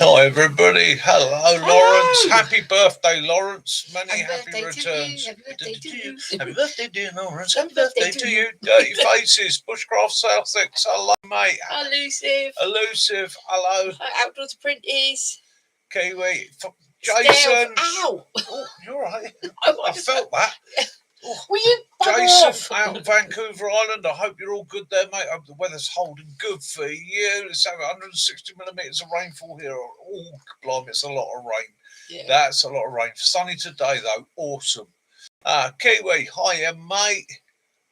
Hi everybody, hello Lawrence, Hello. happy birthday Lawrence, many Happy happy birthday to you, returns. happy birthday to you. Happy birthday dear Lawrence, Happy happy birthday birthday to to you. you. Dirty Faces, Bushcraft Sussex, hello mate. Elusive. Elusive, hello. Outdoors Printies. Kiwi, Stealth. Jason. Ow. Oh, you're right. I I felt that. Oh, Will you bugger Jason off? out in Vancouver Island, I hope you're all good there, mate. I hope the weather's holding good for you. Let's have 160 millimetres of rainfall here. Oh, blimey, it's a lot of rain. Yeah. That's a lot of rain. Sunny today, though. Awesome. Kiwi, hiya, mate.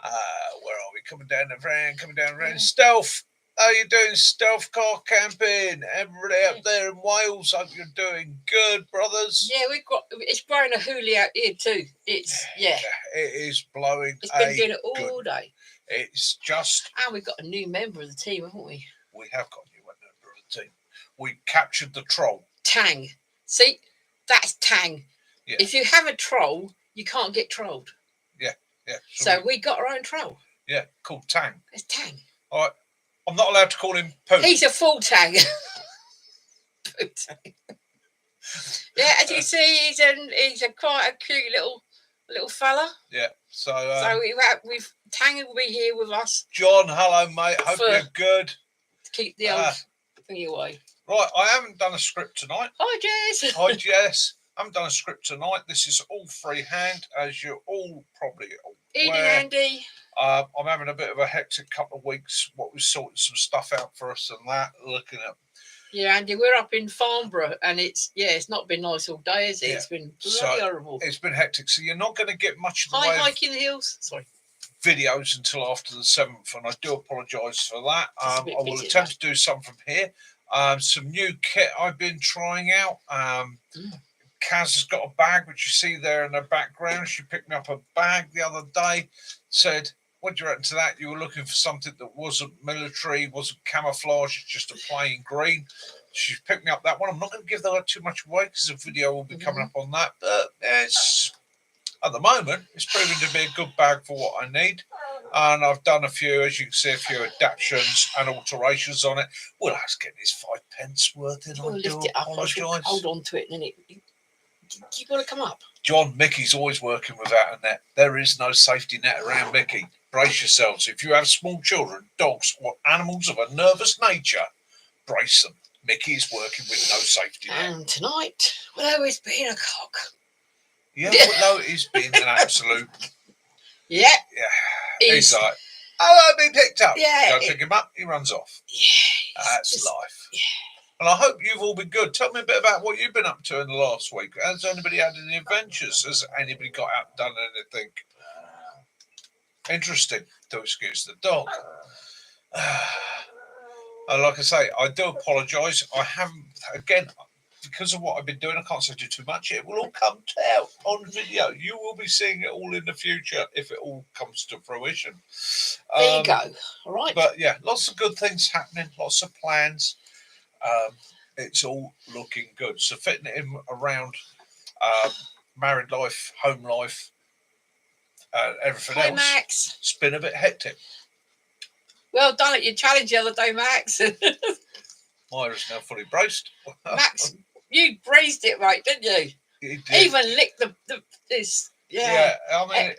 Where are we? Coming down the van, Yeah. Stealth. How you doing, Stealth car camping? Everybody up there in Wales, hope you're doing good, brothers. Yeah, it's blowing a hoolie out here too. It is blowing. It's been doing it all day. It's just. And we've got a new member of the team, haven't we? We have got a new member of the team. We captured the troll. Tang. See, that's Tang. Yeah. If you have a troll, you can't get trolled. Yeah. So we got our own troll. Yeah, called Tang. It's Tang. All right. I'm not allowed to call him Pooh. He's a full Tang. Pooh Tang. Yeah, as you see, he's a quite a cute little fella. Yeah. So we've Tang will be here with us. John, hello mate. Hope you're good. To keep the old thingy away. Right, I haven't done a script tonight. Hi Jess. Hi Jess. I haven't done a script tonight. This is all freehand, as you're all probably aware. Andy. I'm having a bit of a hectic couple of weeks. What we're sorting some stuff out for us and that. Looking at. Yeah, Andy, we're up in Farnborough, and it's not been nice all day, is it? Yeah. It's been bloody horrible. It's been hectic, so you're not going to get much of the way hiking the hills. Sorry. Videos until after the 7th, and I do apologise for that. I will attempt to do some from here. Some new kit I've been trying out. Kaz has got a bag, which you see there in the background. She picked me up a bag the other day, said, what do you reckon to that? You were looking for something that wasn't military, wasn't camouflage, it's just a plain green. She's picked me up that one. I'm not going to give that too much away because a video will be coming up on that. But it's, at the moment, it's proving to be a good bag for what I need. And I've done a few, as you can see, a few adaptations and alterations on it. Well, I was getting this 5p worth in. I do apologise. Hold on to it, and then you've got to come up. John, Mickey's always working without a net. There is no safety net around Mickey. Brace yourselves. If you have small children, dogs, or animals of a nervous nature, brace them. Mickey is working with no safety net. And tonight will always be a cock. Yeah, no, he's been an absolute. Yeah. He's like, I've been picked up. Yeah. Go pick him up, he runs off. Yeah. That's life. Yeah. And I hope you've all been good. Tell me a bit about what you've been up to in the last week. Has anybody had any adventures? Has anybody got out and done anything interesting? To excuse the dog. And like I say, I do apologise. I haven't, again, because of what I've been doing, I can't say too much. It will all come out on video. You will be seeing it all in the future if it all comes to fruition. There you go. All right. But yeah, lots of good things happening, lots of plans. It's all looking good. So fitting it in around married life, home life, everything else. Max. It's been a bit hectic. Well done at your challenge the other day, Max. Myra's now fully braced. Max, you braced it right, didn't you? He did. Even licked this. Yeah, I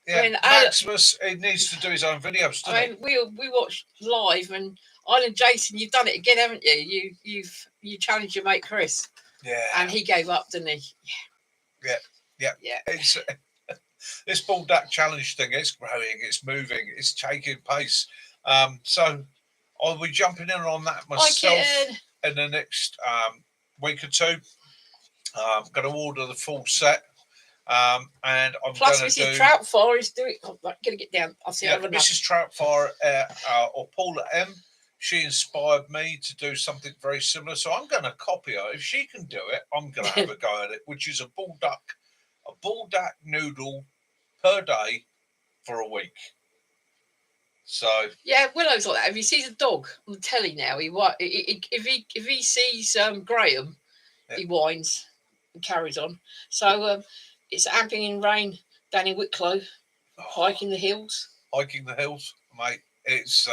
mean, Maximus, he needs to do his own videos, doesn't he? We watched live, and and Jason, you've done it again, haven't you? You challenged your mate Chris. Yeah. And he gave up, didn't he? Yeah. It's this ball duck challenge thing. It's growing. It's moving. It's taking pace. So I'll be jumping in on that myself in the next week or two. I'm going to order the full set. And I'm plus going to Mrs. Troutfire is doing. I'm going to get down. I'll see. Mrs. Troutfire or Paula M. She inspired me to do something very similar, so I'm going to copy her. If she can do it, I'm going to have a go at it, which is a bull duck noodle per day for a week. So yeah, Willow's like that. If he sees a dog on the telly now, if he sees Graham, he whines and carries on. So it's amping in rain down in Wicklow, hiking the hills. Hiking the hills, mate. It's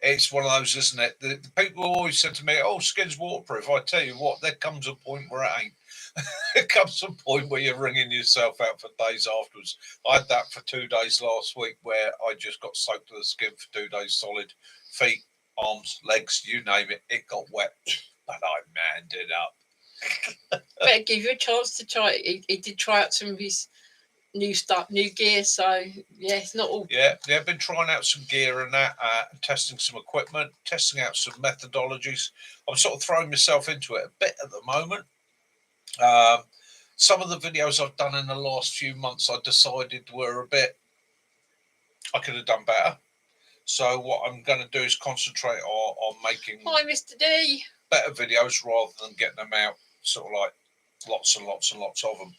It's one of those, isn't it? The people always said to me, "Oh, skin's waterproof." I tell you what, there comes a point where it ain't. There comes a point where you're wringing yourself out for days afterwards. I had that for 2 days last week, where I just got soaked to the skin for 2 days solid. Feet, arms, legs, you name it. It got wet, but I manned it up. Better give you a chance to try it. He did try out some of his new stuff, new gear. So yeah, it's not all. Yeah, I've been trying out some gear and that, testing some equipment, testing out some methodologies. I'm sort of throwing myself into it a bit at the moment. Some of the videos I've done in the last few months, I decided were a bit, I could have done better. So what I'm going to do is concentrate on making Hi, Mr. D. better videos rather than getting them out sort of like lots and lots and lots of them.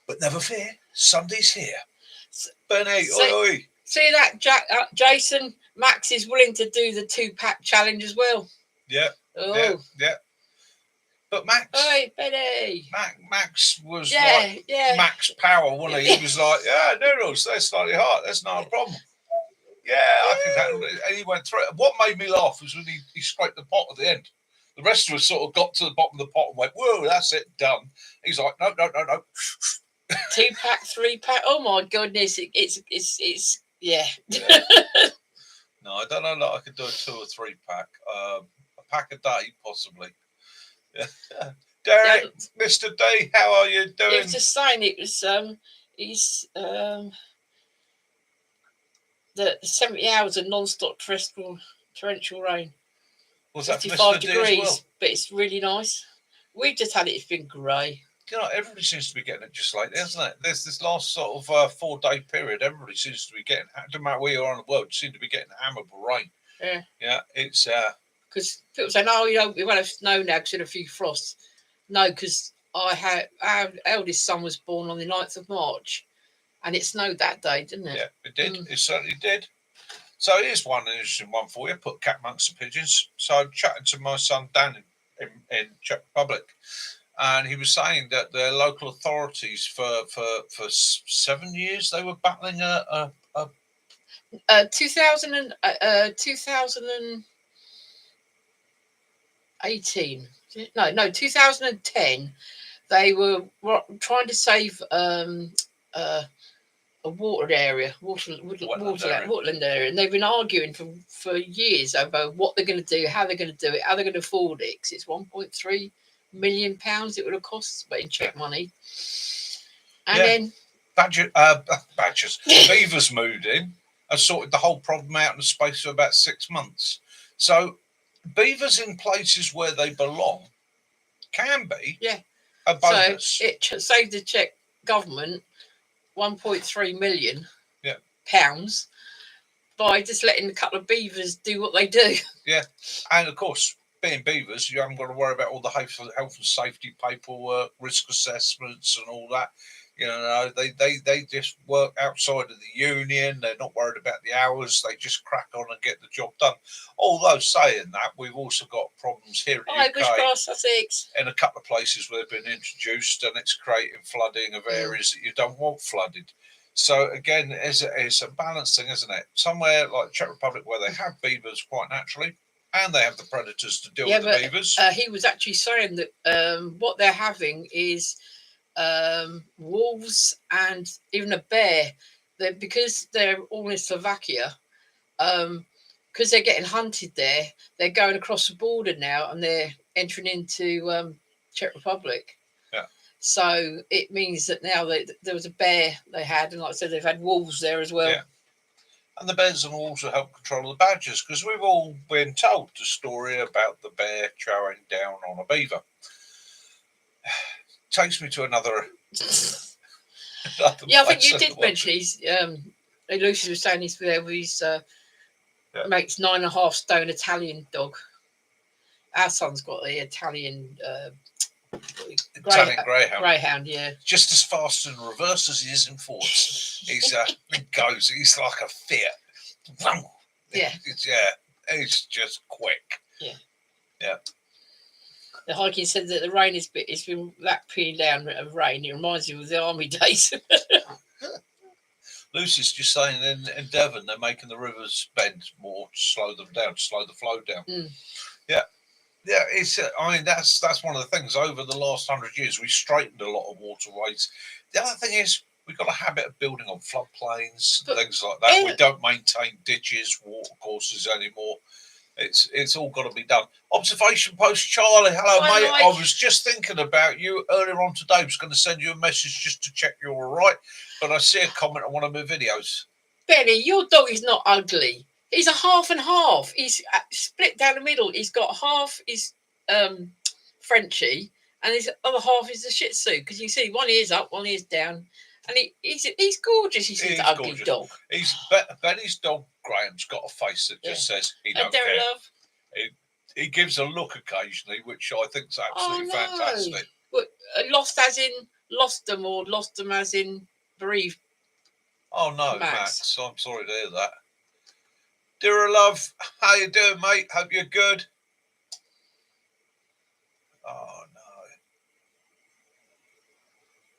But never fear, Sunday's here. Benny, oi. See that, Jason? Max is willing to do the 2-pack challenge as well. Yeah. Oh. Yeah. But Max. Hey, Benny. Max was like Max Power, wasn't he? He was like, yeah, noodles, they're slightly hot. That's not a problem. Yeah, I can handle it. And he went through it. What made me laugh was when he scraped the pot at the end. The rest of us sort of got to the bottom of the pot and went, whoa, that's it, done. He's like, no. 2-pack, 3-pack. Oh my goodness, it's yeah. No, I don't know that I could do a 2 or 3 pack. A pack a day, possibly. Yeah. Derek, Mr. D, how are you doing? He was just saying it was he's the 70 hours of non-stop torrential rain. Was that 55 Mr. D degrees, as well? but it's really nice. We've just had it. It's been grey. You know, everybody seems to be getting it just like this, isn't it? There's this last sort of 4-day period. Everybody seems to be getting, no matter where you are in the world, you seem to be getting hammered with rain. Yeah. Yeah, it's because people say, no, we won't have snow now because of a few frosts. No, because our eldest son was born on the 9th of March, and it snowed that day, didn't it? Yeah, it did. It certainly did. So here's one interesting one for you. Put cat amongst the pigeons. So I'm chatting to my son Dan in Czech Republic, and he was saying that the local authorities for 7 years they were battling 2018. No, 2010. They were trying to save a watered area, woodland area, and they've been arguing for years over what they're going to do, how they're going to do it, how they're going to afford it. Because it's £1.3 million it would have cost, but in Czech money. And then badgers, beavers moved in and sorted the whole problem out in the space of about 6 months. So beavers in places where they belong can be a bonus. So it saved the Czech government £1.3 million pounds by just letting a couple of beavers do what they do. Yeah, and of course, being beavers, you haven't got to worry about all the health and safety paperwork, risk assessments, and all that. You know, they just work outside of the union. They're not worried about the hours. They just crack on and get the job done. Although saying that, we've also got problems here in the UK. Bushcross, Sussex. In a couple of places where they've been introduced, and it's creating flooding of areas that you don't want flooded. So again, it's a balancing, isn't it? Somewhere like Czech Republic where they have beavers quite naturally, and they have the predators to deal with the beavers. He was actually saying that what they're having is wolves and even a bear. Because they're all in Slovakia, because they're getting hunted there, they're going across the border now and they're entering into Czech Republic. Yeah. So it means that now there was a bear they had, and like I said, they've had wolves there as well. Yeah. And the bears and wolves will help control the badgers, because we've all been told the story about the bear chowing down on a beaver. Takes me to another. Yeah, I think you did mention he's. Lucy was saying he's there with his mate's 9.5 stone Italian dog. Our son's got the Italian greyhound. Yeah, just as fast in reverse as he is in forwards. He's he's like a Fiat. Yeah, he's just quick. Yeah. The hiking said that the rain it's been that peeling down of rain. It reminds you of the army days. Lucy's just saying in Devon they're making the rivers bend more to slow them down, to slow the flow down. Yeah, it's. I mean, that's one of the things. Over the last 100 years, we straightened a lot of waterways. The other thing is we've got a habit of building on floodplains, things like that. We don't maintain ditches, water courses anymore. It's all got to be done. Observation post, Charlie. Hello, mate. I was just thinking about you earlier on today. I was going to send you a message just to check you're all right, but I see a comment on one of my videos. Benny, your dog is not ugly. He's a half and half. He's split down the middle. He's got half is Frenchie, and his other half is the Shih Tzu. Because you see, one ear's up, one ear's down, and he's gorgeous. He's an ugly dog. He's Benny's dog. Graham's got a face that just says he don't care. Love. He gives a look occasionally, which I think is absolutely fantastic. What, lost as in lost them, or lost them as in bereaved? Oh no, Max. I'm sorry to hear that. Dear love, how you doing, mate? Hope you're good. Oh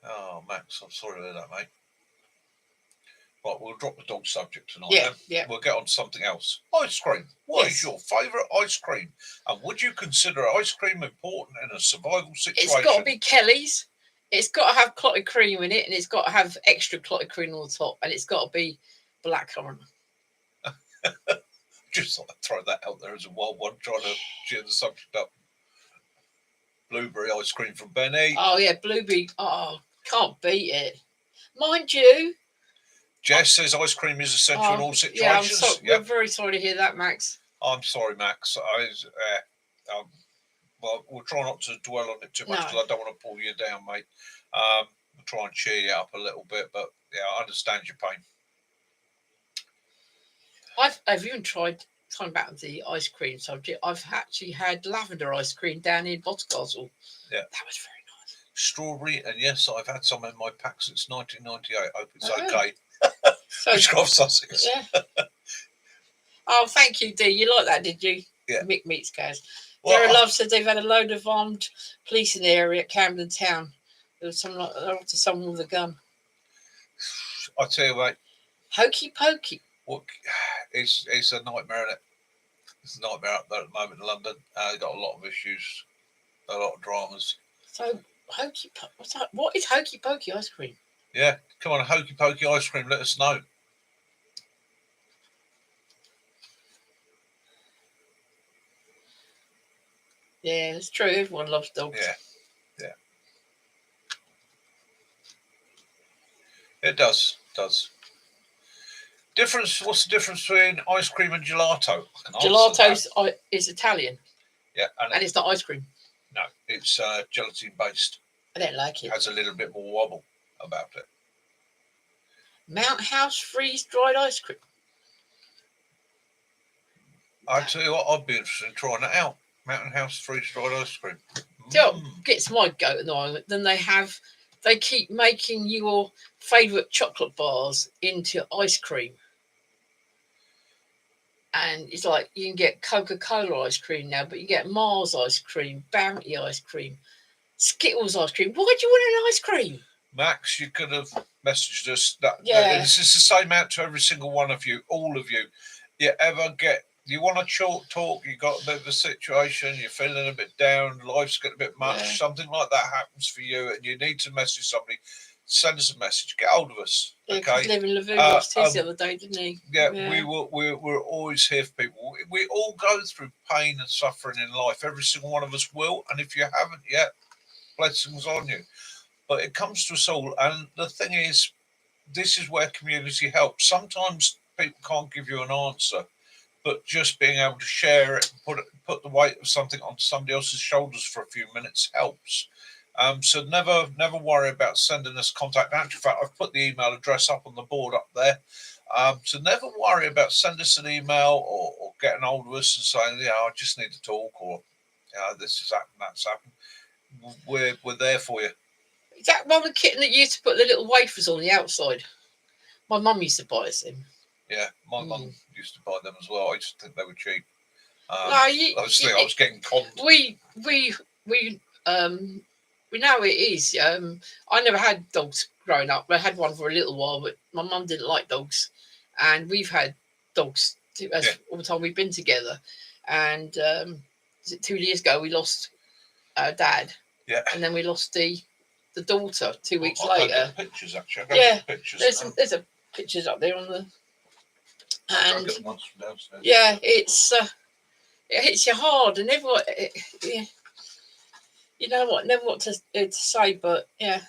no. Oh, Max, I'm sorry to hear that, mate. Right, we'll drop the dog subject tonight. Yeah. We'll get on to something else. Ice cream. What is your favourite ice cream? And would you consider ice cream important in a survival situation? It's got to be Kelly's. It's got to have clotted cream in it, and it's got to have extra clotted cream on the top, and it's got to be blackcurrant. Just thought I'd throw that out there as a wild one, trying to cheer the subject up. Blueberry ice cream from Benny. Oh, yeah, blueberry. Oh, can't beat it. Mind you. Jess says ice cream is essential in all situations. Yeah, I'm very sorry to hear that, Max. I'm sorry, Max. Well, we'll try not to dwell on it too much because I don't want to pull you down, mate. We'll try and cheer you up a little bit, but yeah, I understand your pain. I've even tried, talking about the ice cream subject, I've actually had lavender ice cream down in Botgastle. Yeah. That was very nice. Strawberry, and yes, I've had some in my pack since 1998. I hope it's okay. So, Sussex. Yeah. Oh, thank you, Dee. You like that, did you? Yeah. Mick meets Gaz. Dara Love said they've had a load of armed police in the area at Camden Town. There was someone with a gun. I tell you, mate. Hokey pokey. What? It's a nightmare, isn't it? It's a nightmare up there at the moment in London. They've got a lot of issues, a lot of dramas. So, what is hokey pokey ice cream? Yeah, come on, hokey pokey ice cream. Let us know. Yeah, it's true. Everyone loves dogs. Yeah. It does. What's the difference between ice cream and gelato? Gelato is Italian. Yeah, and it's not ice cream. No, it's gelatin based. I don't like it. It has a little bit more wobble about it. Mount House freeze dried ice cream. I tell you what, I'd be interested in trying that out. Mountain House freeze dried ice cream. Gets my goat at the moment. Then they keep making your favourite chocolate bars into ice cream. And it's like you can get Coca-Cola ice cream now, but you get Mars ice cream, Bounty ice cream, Skittles ice cream. Why do you want an ice cream? Max, you could have messaged us that. Yeah. This is the same out to every single one of you, all of you. You want to talk, you got a bit of a situation, you're feeling a bit down, life's getting a bit much, something like that happens for you, and you need to message somebody, send us a message, get hold of us. Yeah, okay. Live in Liverpool the other day, didn't he? Yeah, we're always here for people. We all go through pain and suffering in life. Every single one of us will, and if you haven't yet, blessings on you. But it comes to us all, and the thing is, this is where community helps. Sometimes people can't give you an answer, but just being able to share it, put the weight of something onto somebody else's shoulders for a few minutes helps. So never worry about sending us contact. In actual fact, I've put the email address up on the board up there. So never worry about sending us an email or getting hold of us and saying, I just need to talk, or this has happened, that's happened. We're there for you. Is that one the kitten that you used to put the little wafers on the outside? My mum used to buy us them. Yeah, my mum used to buy them as well. I just think they were cheap. I was getting conned. We we know it is. I never had dogs growing up. I had one for a little while, but my mum didn't like dogs, and we've had dogs all the time we've been together. And 2 years ago, we lost our dad. Yeah. And then we lost the daughter 2 weeks I'll go later. get the pictures, actually. Yeah. Pictures. There's a pictures up there on the. And get them downstairs. yeah, it hits you hard, and everyone. Yeah. You know what? Never what to say, but yeah.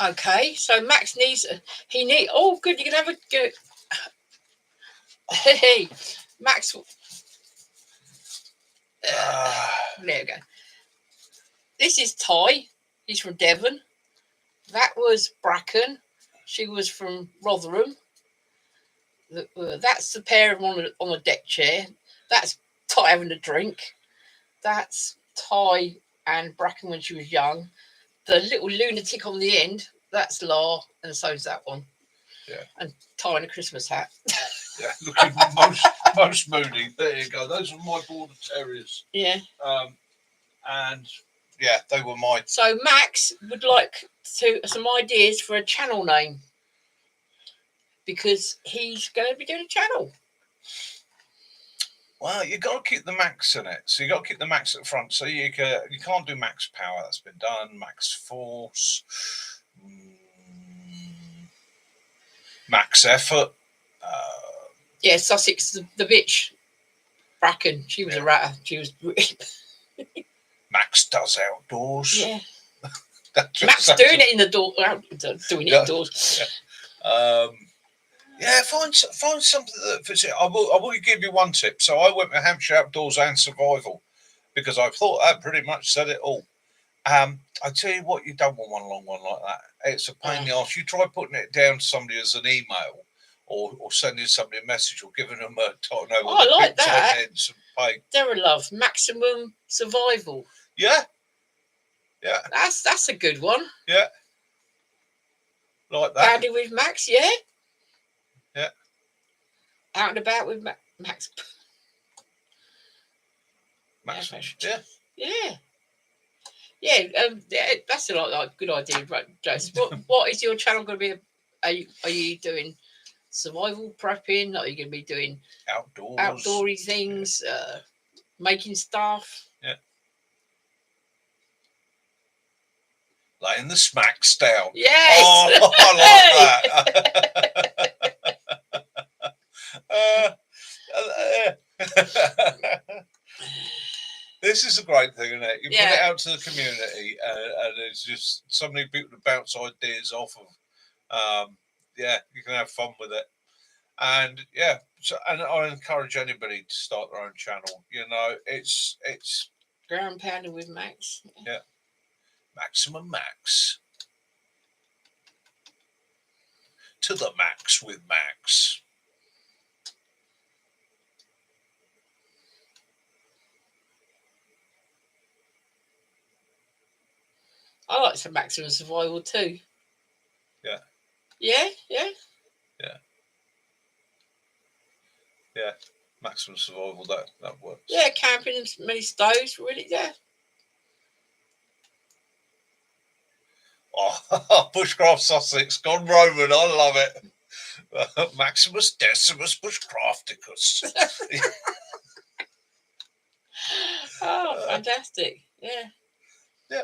Okay, so Max needs. Oh, good. You can have a good. Hey, Max. There we go. This is Ty. He's from Devon. That was Bracken. She was from Rotherham. That's the pair of them on a deck chair. That's Ty having a drink. That's Ty and Bracken when she was young. The little lunatic on the end, that's La, and so's that one. Yeah. And Ty in a Christmas hat. Yeah, looking most moody. There you go. Those were my border terriers. Yeah. And yeah, they were my. So Max would like some ideas for a channel name, because he's going to be doing a channel. Well, you got to keep the Max in it. So you got to keep the Max at the front. So you can't do Max Power. That's been done. Max Force. Max Effort. Yeah, Sussex, the bitch. Bracken. She was a ratter. She was. Max Does Outdoors. Yeah. Max doing it in the door. Doing it indoors. Yeah. Find something that fits it. I will give you one tip. So I went with Hampshire Outdoors and Survival because I thought that pretty much said it all. I tell you what, you don't want one long one like that. It's a pain in the arse. You try putting it down to somebody as an email or sending somebody a message or giving them a I like that. They're Love Maximum Survival. Yeah. That's a good one. Yeah. Like that. Paddy with Max, yeah. Yeah. Out and about with Max. Max. Yeah. Yeah. That's a good idea, right, Jess? What is your channel going to be? Are you doing survival prepping? Are you going to be doing outdoorsy things? Making stuff? Yeah. Laying the smacks down. Yes. Oh, I like that. This is a great thing, isn't it? You put it out to the community, and it's just so many people to bounce ideas off of. You can have fun with it, and and I encourage anybody to start their own channel. You know, it's ground pounder with Max. Yeah, Maximum Max to the max with Max. I like some Maximum Survival too. Yeah. Yeah. Maximum Survival, that works. Yeah, camping and many stoves, really. Yeah. Oh, Bushcraft Sussex gone Roman. I love it. Maximus Decimus Bushcrafticus. Oh, fantastic! Yeah. Yeah,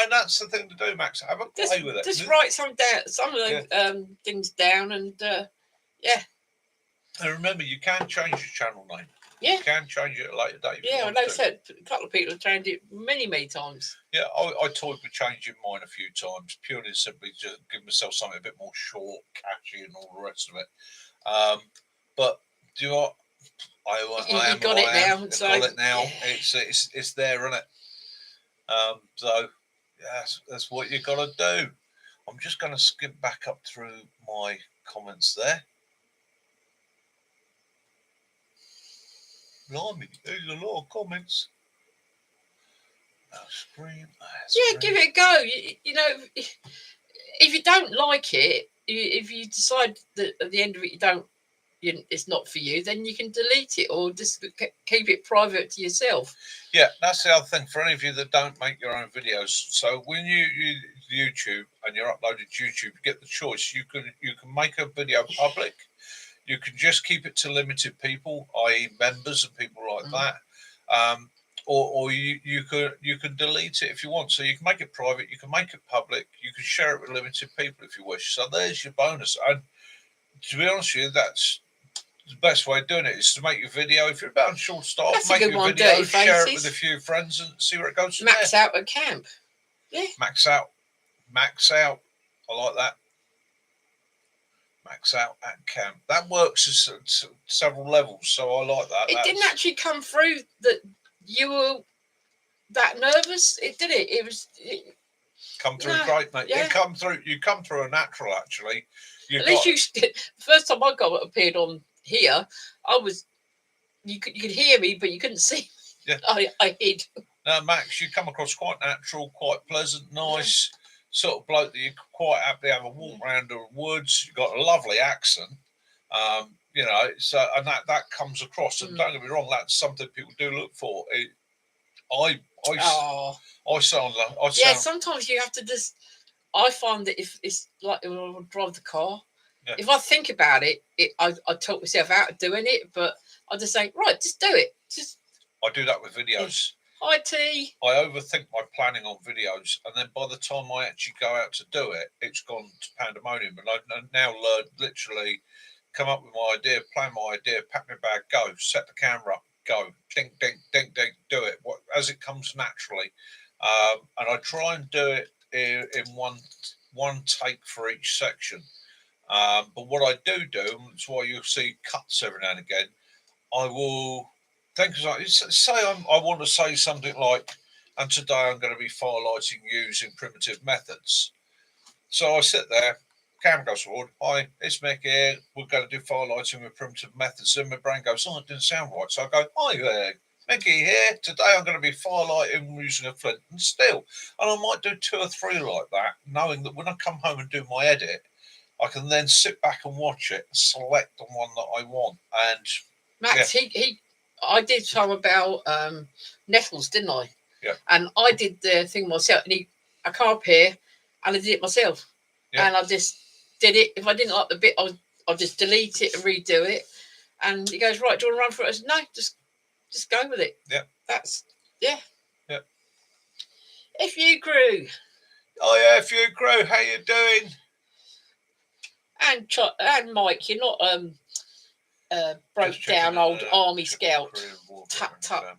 and that's the thing to do, Max. Have a play with it. Just write some of the things down, and yeah. And remember, you can change your channel name. Yeah. You can change it at a later date. Yeah, I know. Said a couple of people have changed it many times. Yeah, I toyed with changing mine a few times, purely and simply to give myself something a bit more short, catchy, and all the rest of it. But do you know what? I got it now. Yeah. It's there, isn't it? So yeah, that's what you got to do. I'm just going to skip back up through my comments there. Blimey, there's a lot of comments. Scream. Give it a go. You know, if you don't like it, if you decide that at the end of it you don't it's not for you, then you can delete it or just keep it private to yourself. Yeah, that's the other thing for any of you that don't make your own videos. So when you use YouTube and you're uploaded to YouTube, you get the choice. You can make a video public. You can just keep it to limited people, i.e., members and people like that. Or you can delete it if you want. So you can make it private, you can make it public, you can share it with limited people if you wish. So there's your bonus. And to be honest with you, that's the best way of doing it, is to make your video. If you're about short staff, make your video, share it with a few friends and see where it goes from Max out at camp. Yeah. Max out. I like that. Max out at camp. That works at several levels, so I like that. It didn't actually come through that you were that nervous. It did it. It was come through great, mate. Yeah. You come through a natural, actually. At least the first time I appeared on here, you could hear me, but you couldn't see. Yeah. I hid. No, Max, you come across quite natural, quite pleasant, nice sort of bloke that you quite happily have a walk around the woods. You've got a lovely accent, you know. So and that comes across. And don't get me wrong, that's something people do look for. I sound. Yeah, sometimes you have to just. I find that if it's like when I drive the car, if I think about it, I talk myself out of doing it, but I just say, right, just do it. I do that with videos. Hi, T. I overthink my planning on videos, and then by the time I actually go out to do it, it's gone to pandemonium. And I've now learned, literally come up with my idea, plan my idea, pack my bag, go, set the camera up, go, ding, ding, ding, ding, do it as it comes naturally. And I try and do it in one take for each section. But what I do, and that's why you'll see cuts every now and again, I will think, say I want to say something like, and today I'm going to be firelighting using primitive methods. So I sit there, camera goes forward, hi, it's Mick here, we're going to do firelighting with primitive methods. And my brain goes, oh, it didn't sound right. So I go, hi there, Mickey here, today I'm going to be firelighting using a flint and steel. And I might do 2 or 3 like that, knowing that when I come home and do my edit, I can then sit back and watch it and select the one that I want. And Max, I did some about nettles, didn't I? Yeah. And I did the thing myself. And I come up here and I did it myself. Yeah. And I just did it. If I didn't like the bit, I'll just delete it and redo it. And he goes, right, do you want to run for it? I said, no, just go with it. Yeah. Yeah. FU crew. Oh yeah, FU crew. How you doing? And Mike, you're not broke down old army scout. Tut,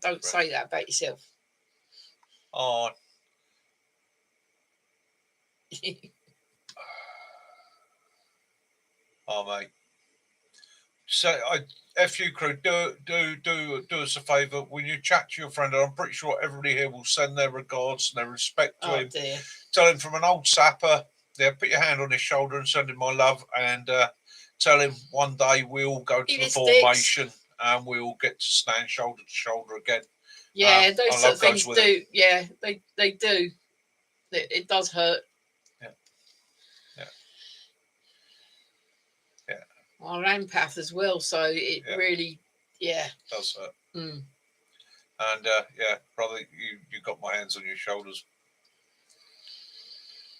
don't say that about yourself. Oh. Oh mate. So FU crew, do us a favour. When you chat to your friend, and I'm pretty sure everybody here will send their regards and their respect to him. Dear. Tell him from an old sapper. There, put your hand on his shoulder and send him my love, and tell him one day we'll go to the formation and we'll get to stand shoulder to shoulder again. Yeah, those sort of things do. Yeah, they do. It does hurt. Yeah. Our empath as well, so it really, does hurt. Mm. And brother, you got my hands on your shoulders.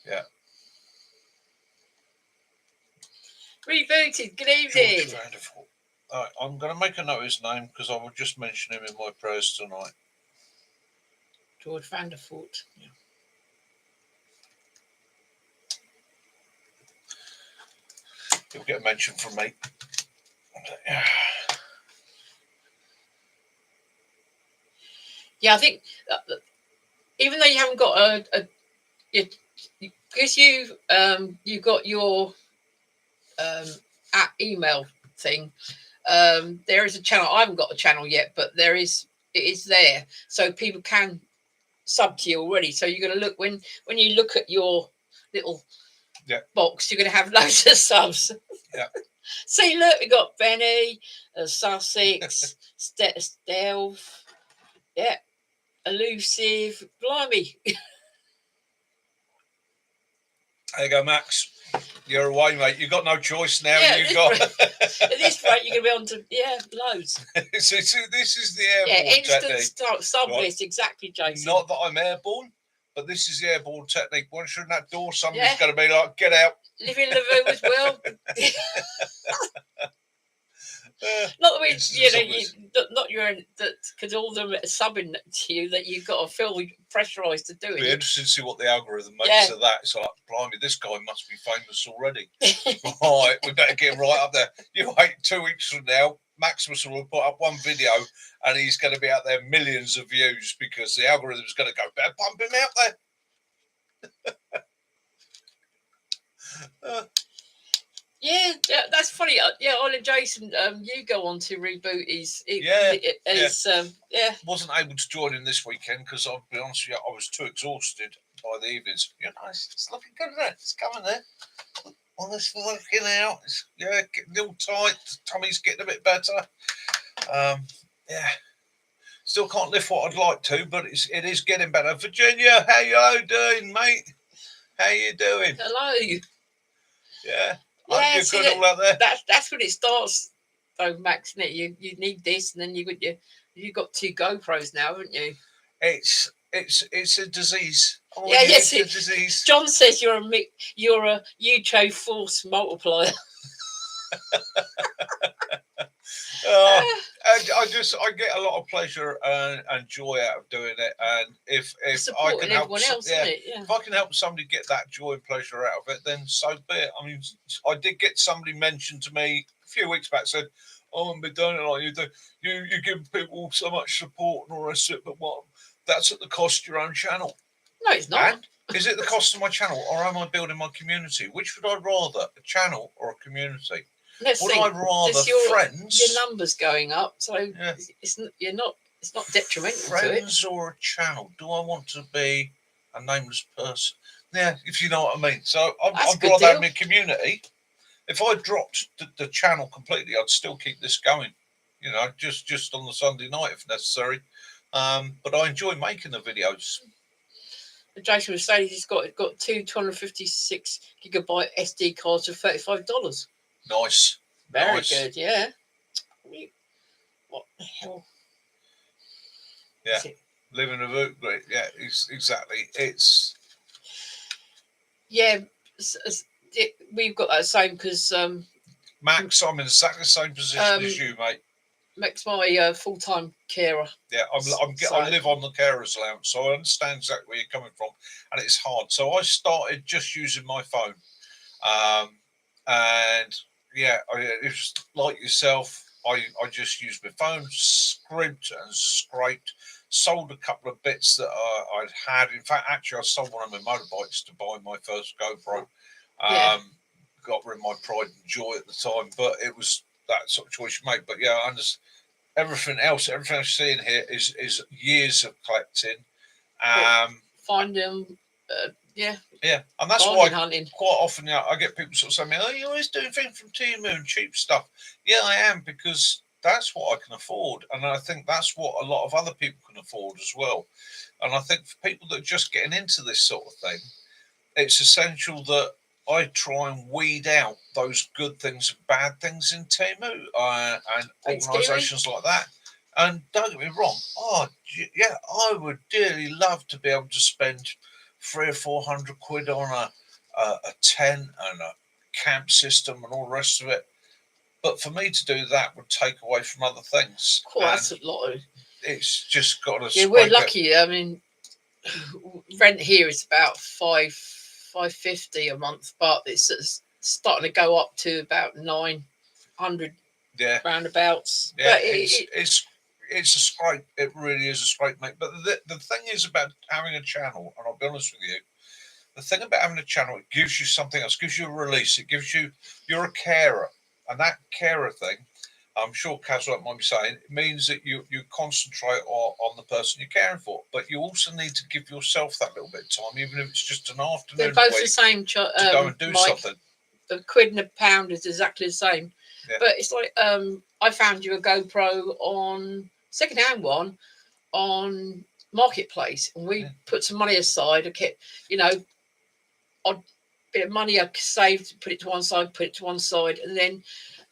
Yeah. Rebooted. Good evening. All right, I'm going to make a note of his name because I will just mention him in my prayers tonight. George Vandervoort. Yeah. He'll get a mention from me. Yeah, I think even though you haven't got because you've got your email thing. There is a channel. I haven't got a channel yet, but it is there, so people can sub to you already. So you're going to look when you look at your little box, you're going to have loads of subs. Yeah. See, look, we got Benny, Sussex, Stealth, Elusive, blimey. There you go, Max. You're away, mate. You've got no choice now. Yeah, You've got. at this rate, you're going to be on to loads. So this is the airborne Instant technique. sub right? list, exactly, Jason. Not that I'm airborne, but this is the airborne technique. Once you're in that door, somebody's going to be like, "Get out." Live in the room as well. Not that we, not you're that because all them subbing to you that you've got to feel pressurised to do it. It'll be interesting to see what the algorithm makes of that. It's like, blimey, this guy must be famous already. Right, we better get him right up there. You wait 2 weeks from now, Maximus will put up one video and he's going to be out there millions of views because the algorithm's going to go, better pump him out there. Yeah, that's funny. Ollie Jason, you go on to reboot his. Wasn't able to join him this weekend because I'll be honest with you, I was too exhausted by the evenings. It's looking good, isn't it? It's coming there. Well, it's working out. It's getting a little tight. Tommy's getting a bit better. Still can't lift what I'd like to, but it is getting better. Virginia, how you doing, mate? How you doing? Hello. Yeah. You're good all out there. That's when it starts, though, Max. Isn't it? You need this, and then you got 2 GoPros now, haven't you? It's a disease. It's a disease. John says you're a Ucho Force multiplier. I get a lot of pleasure and joy out of doing it, and if I can help if I can help somebody get that joy and pleasure out of it, then so be it. I mean, I did get somebody mentioned to me a few weeks back, said, "Oh, I'm been doing it like you do. You give people so much support and all the rest of it, but what? That's at the cost of your own channel." No, it's not. And is it the cost of my channel, or am I building my community? Which would I rather, a channel or a community? Would I rather friends? Your numbers going up, so it's not detrimental friends to it. Friends or a channel? Do I want to be a nameless person? Yeah, if you know what I mean. So I'd rather have my community. If I dropped the channel completely, I'd still keep this going. Just on the Sunday night if necessary. But I enjoy making the videos. Jason was saying he's got 2 256 gigabyte SD cards for $35. Nice. Very good, yeah. What the hell? Yeah. Living a boot, great. Yeah, exactly. It's. Yeah, we've got that same because. Max, I'm in exactly the same position as you, mate. Max, my full-time carer. Yeah, I live on the carer's allowance, so I understand exactly where you're coming from, and it's hard. So I started just using my phone, and it was like yourself. I just used my phone, scrimped and scraped, sold a couple of bits that I'd had. In fact, actually, I sold one of my motorbikes to buy my first GoPro. Got rid of my pride and joy at the time, but it was that sort of choice you make. But yeah, I understand. Everything else I'm seeing here is years of collecting. Find them, yeah, and that's why quite often I get people sort of saying, "Oh, you're always doing things from Temu and cheap stuff." Yeah, I am, because that's what I can afford, and I think that's what a lot of other people can afford as well. And I think for people that are just getting into this sort of thing, it's essential that I try and weed out those good things and bad things in Temu and organisations like that. And don't get me wrong, I would dearly love to be able to spend 300 or 400 quid on a tent and a camp system and all the rest of it. But for me to do that would take away from other things. Cool, that's a lot. It's just got to. Yeah, we're lucky. I mean, rent here is about $550 a month, but it's starting to go up to about 900. Yeah, roundabouts. Yeah, but it's a scrape. It really is a scrape, mate. But the thing is about having a channel, and I'll be honest with you, the thing about having a channel, it gives you something else. It gives you a release. It gives you, you're a carer, and that carer thing, I'm sure Kaz might be saying, it means that you concentrate on the person you're caring for, but you also need to give yourself that little bit of time, even if it's just an afternoon. They're both the same. To go and do something. The £1 and £1 is exactly the same. Yeah. But it's like I found you a GoPro on second-hand one on Marketplace, and we put some money aside. I kept, bit of money I saved, put it to one side, and then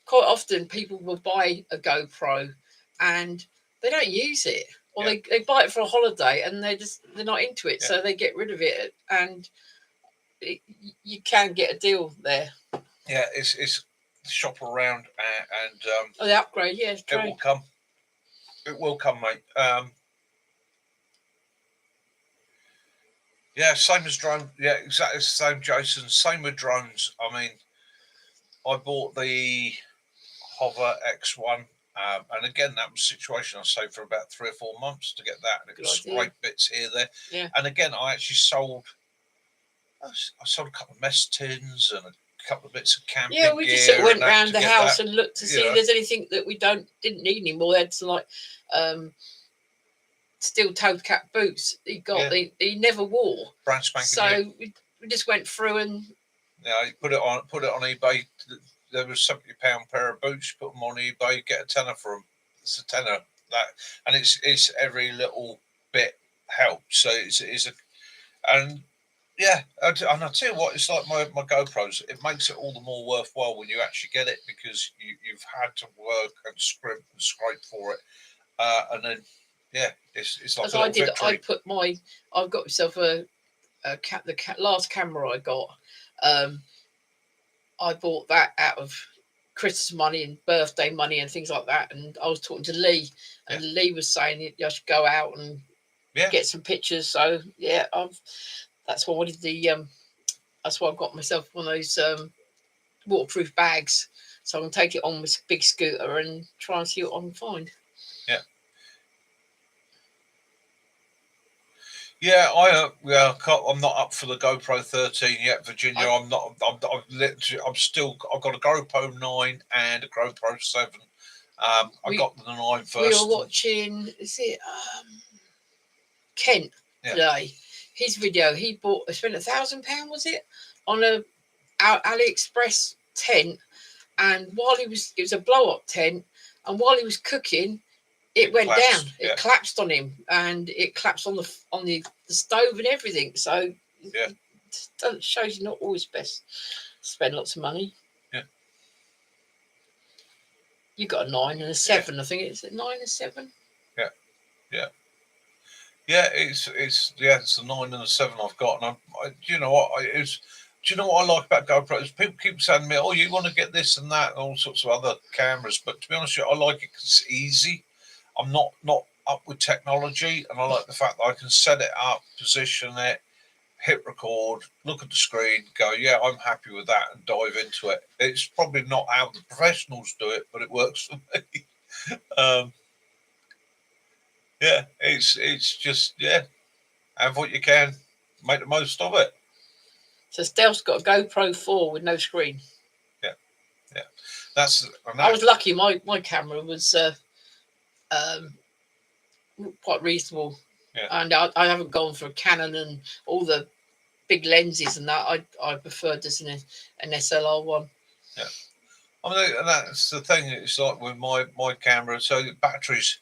quite often people will buy a GoPro and they don't use it, or they buy it for a holiday and they're not into it, so they get rid of it, and you can get a deal there. Yeah, it's shop around and the upgrade, it will come. It will come, mate. Yeah, same as drone. Yeah, exactly the same, Jason. Same with drones. I mean, I bought the Hover X1, and again, that was a situation I saved for about 3 or 4 months to get that, and it was scrape bits here, there. Yeah. And again, I actually sold. I sold a couple of mess tins and a couple of bits of camping gear. Yeah, we just sort of went around the house and looked to see if there's anything that we didn't need anymore. They had some like steel-toed cap boots he he never wore. Brand spanking so new. we just went through and you put it on eBay. There was £70 pair of boots. Put them on eBay, get a tenner for them. It's a tenner, that, and it's every little bit helps. So it's a, and yeah, and I tell you what, it's like my GoPros. It makes it all the more worthwhile when you actually get it, because you've had to work and scrimp and scrape for it, and then it's like a victory. I've got myself the last camera I got. I bought that out of Christmas money and birthday money and things like that. And I was talking to Lee, and Lee was saying I should go out and get some pictures. So that's why I wanted that's why I've got myself one of those waterproof bags, so I can take it on with a big scooter and try and see what I can find. Yeah, I'm not up for the GoPro 13 yet, Virginia. I'm not. I've got a GoPro 9 and a GoPro 7. I got the 9 first. We were watching, is it Kent today? His video. He spent £1,000, was it, on a AliExpress tent, and it was a blow up tent, and while he was cooking, it went down. It collapsed on him, and it collapsed on the stove and everything. So it shows you not always best to spend lots of money. Yeah. You got a 9 and a 7. I think it's a 9 and 7. Yeah, it's a 9 and a 7 I've got, and do you know what I like about GoPro is people keep saying to me, "Oh, you want to get this and that, and all sorts of other cameras." But to be honest with you, I like it because it's easy. I'm not up with technology, and I like the fact that I can set it up, position it, hit record, look at the screen, go, yeah, I'm happy with that, and dive into it. It's probably not how the professionals do it, but it works for me. It's just have what you can, make the most of it. So Stealth's got a GoPro 4 with no screen. Yeah. I was lucky. My camera was quite reasonable, and I haven't gone for a Canon and all the big lenses and that. I preferred just an SLR one. Yeah, I mean, and that's the thing. It's like with my camera. So the batteries,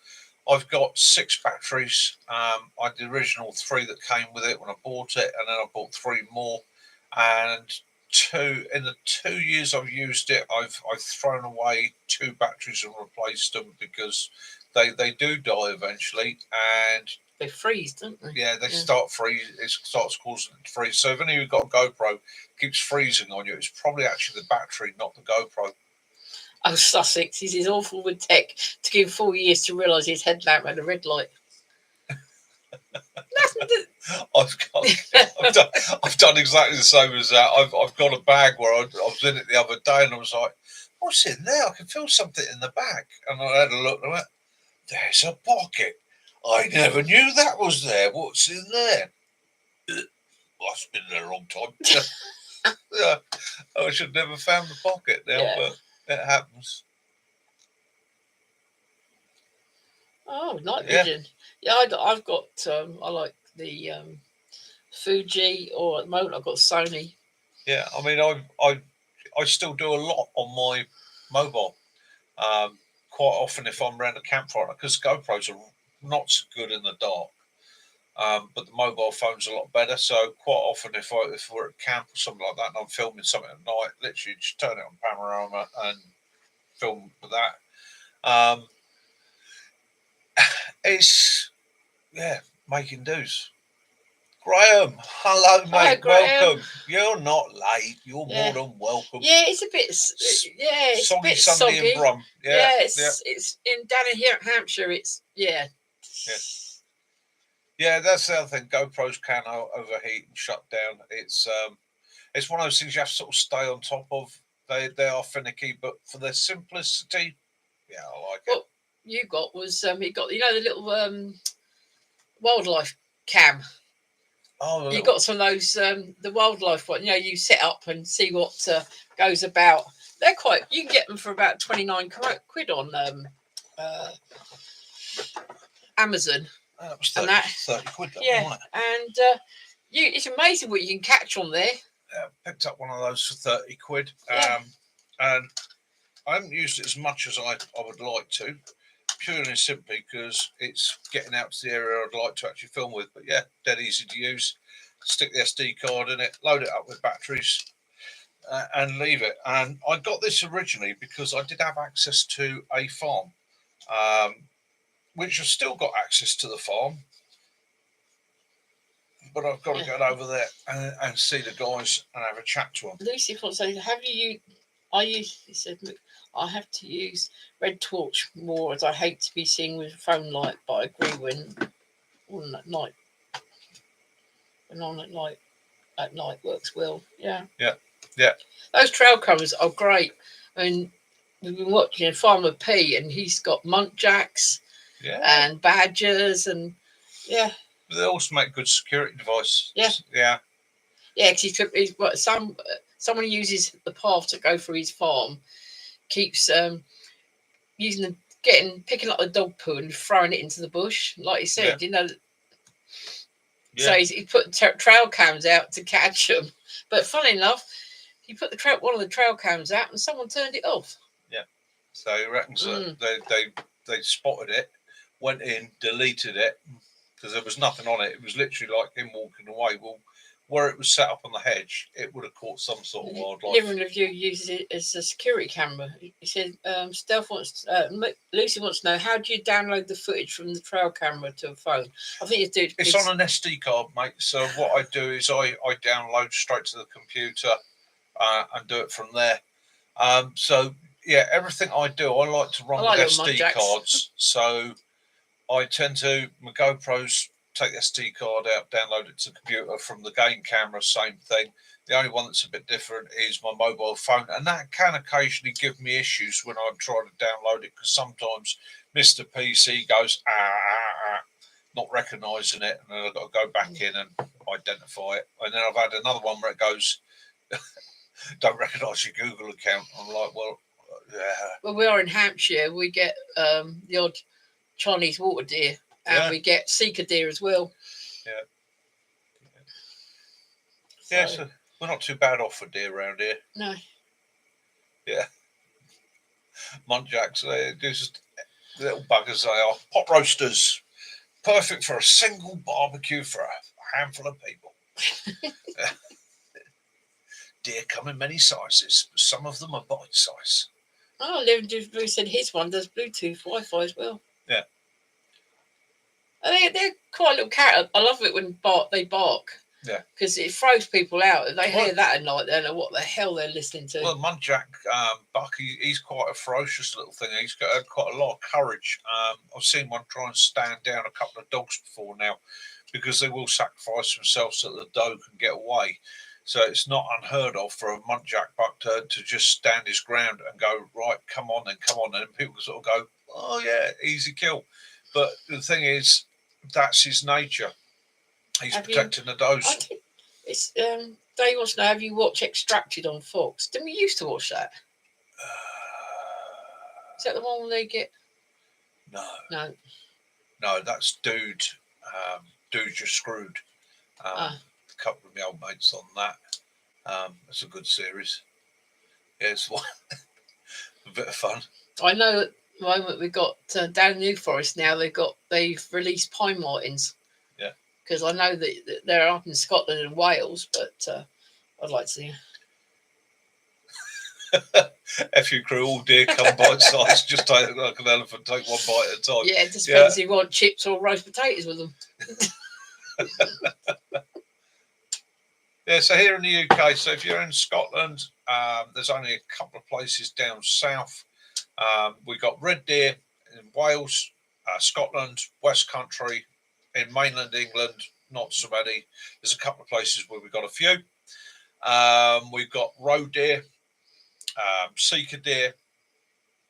I've got 6 batteries. I had the original 3 that came with it when I bought it, and then I bought 3 more. And in the 2 years I've used it, I've thrown away 2 batteries and replaced them, because they do die eventually, and they freeze, don't they? Yeah, they start freeze. It starts causing it to freeze. So if any of you've got a GoPro keeps freezing on you, it's probably actually the battery, not the GoPro. Oh, Sussex, he's awful with tech. Took him 4 years to realise his headlamp had a red light. I've done exactly the same as that. I've got a bag where I was in it the other day, and I was like, "What's in there? I can feel something in the bag." And I had a look, and I went, "There's a pocket. I never knew that was there. What's in there?" Well, it's been there a long time. I should never found the pocket now, but it happens. Oh, night vision. Yeah, I've got. I like the Fuji, or at the moment I've got Sony. Yeah, I mean, I still do a lot on my mobile. Quite often, if I'm around a campfire, because GoPros are not so good in the dark. But the mobile phone's a lot better. So quite often, if we're at camp or something like that, and I'm filming something at night, literally just turn it on panorama and film with that. It's making dues. Graham, hello, Hi, mate. Graham. Welcome. You're not late. You're more than welcome. Yeah, it's a bit. It's Soggy a bit Sunday soggy. in Brum. It's in down in here at Hampshire. It's Yeah, that's the other thing. GoPros can overheat and shut down. It's one of those things you have to sort of stay on top of. They are finicky, but for their simplicity, yeah, I like it. What you got was you got the little wildlife cam. Oh, you got some of those the wildlife one. You set up and see what goes about. They're quite. You can get them for about 29 quid on Amazon. That was 30 quid. And it's amazing what you can catch on there. Picked up one of those for 30 quid. And I haven't used it as much as I would like to, purely and simply because it's getting out to the area I'd like to actually film with. But yeah, dead easy to use. Stick the SD card in it, load it up with batteries, and leave it. And I got this originally because I did have access to a farm, which I've still got access to the farm. But I've got to get over there and see the guys and have a chat to them. Lucy wants to say, he said, I have to use red torch more as I hate to be seen with a phone light, but I agree when on at night works well. Yeah. Those trail cameras are great. I mean, we've been watching Farmer P, and he's got muntjacks and badgers, and they also make good security devices. Because someone uses the path to go through his farm, keeps picking up the dog poo and throwing it into the bush, like you said. So he put trail cams out to catch them. But funny enough, he put one of the trail cams out and someone turned it off. Yeah. So he reckons that they spotted it, went in, deleted it because there was nothing on it. It was literally like him walking away. Well, where it was set up on the hedge, it would have caught some sort of wildlife. Living Review uses it as a security camera. He said, Lucy wants to know, how do you download the footage from the trail camera to a phone? I think it's on an SD card, mate. So what I do is I download straight to the computer and do it from there. So yeah, everything I do, I like to run with SD cards. So I tend to, my GoPros, take the SD card out, download it to the computer. From the game camera, same thing. The only one that's a bit different is my mobile phone, and that can occasionally give me issues when I'm trying to download it, because sometimes Mr. PC goes not recognising it, and then I've got to go back in and identify it. And then I've had another one where it goes, don't recognise your Google account. I'm like, well, yeah. Well, we are in Hampshire. We get the odd Chinese water deer. And we get seeker deer as well. So we're not too bad off for deer around here. No. Yeah. Muntjacks, they're just little buggers they are. Pot roasters. Perfect for a single barbecue for a handful of people. Deer come in many sizes, but some of them are bite size. Oh, Blue said his one does Bluetooth Wi-Fi as well. Yeah. They're quite a little cat. I love it when they bark. Yeah. Because it throws people out. If they hear that at night, they don't know what the hell they're listening to. Well, Muntjac buck, he's quite a ferocious little thing. He's got quite a lot of courage. I've seen one try and stand down a couple of dogs before now, because they will sacrifice themselves so that the dog can get away. So it's not unheard of for a Muntjac buck to just stand his ground and go, right, come on. And people sort of go, oh, yeah, easy kill. But the thing is, that's his nature. He's protecting the does. It's Dave wants to know, have you watched Extracted on Fox? Didn't we used to watch that? Is that the one where they get? No, that's Dude. Dude, You're Screwed. A couple of my old mates on that. It's a good series. Yeah, it's one a bit of fun. I know at the moment we've got down in New Forest now. They've released pine martens. Yeah. because I know that they're up in Scotland and Wales, but I'd like to see. FU crew, all deer come bite size. Just take like an elephant, take one bite at a time. Yeah, it just depends if you want chips or roast potatoes with them. Yeah, so here in the UK, so if you're in Scotland, there's only a couple of places down south. We've got red deer in Wales, Scotland, West Country, in mainland England, not so many. There's a couple of places where we've got a few. We've got roe deer, sika deer,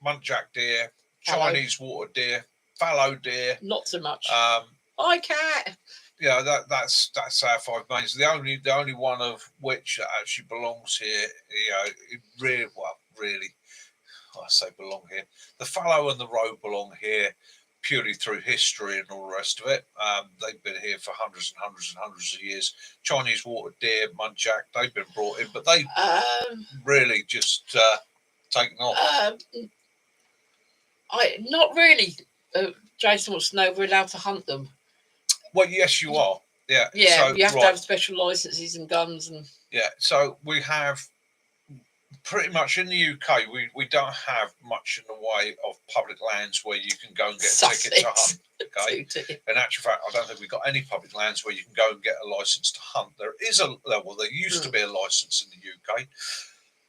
muntjac deer, Chinese water deer, fallow deer. Not so much. Hi, cat. Yeah, that's our five mains. The only one of which actually belongs here. You know, it really, I say belong here. The fallow and the roe belong here purely through history and all the rest of it. They've been here for hundreds and hundreds and hundreds of years. Chinese water deer, muntjac, they've been brought in, but they really just taken off. Not really. Jason wants to know if we're allowed to hunt them. Well, yes, you are. Yeah. Yeah, so, you have to have special licenses and guns and. Yeah, so we have pretty much in the UK. We don't have much in the way of public lands where you can go and get a ticket to hunt. Okay. In actual fact, I don't think we've got any public lands where you can go and get a license to hunt. There is there used to be a license in the UK.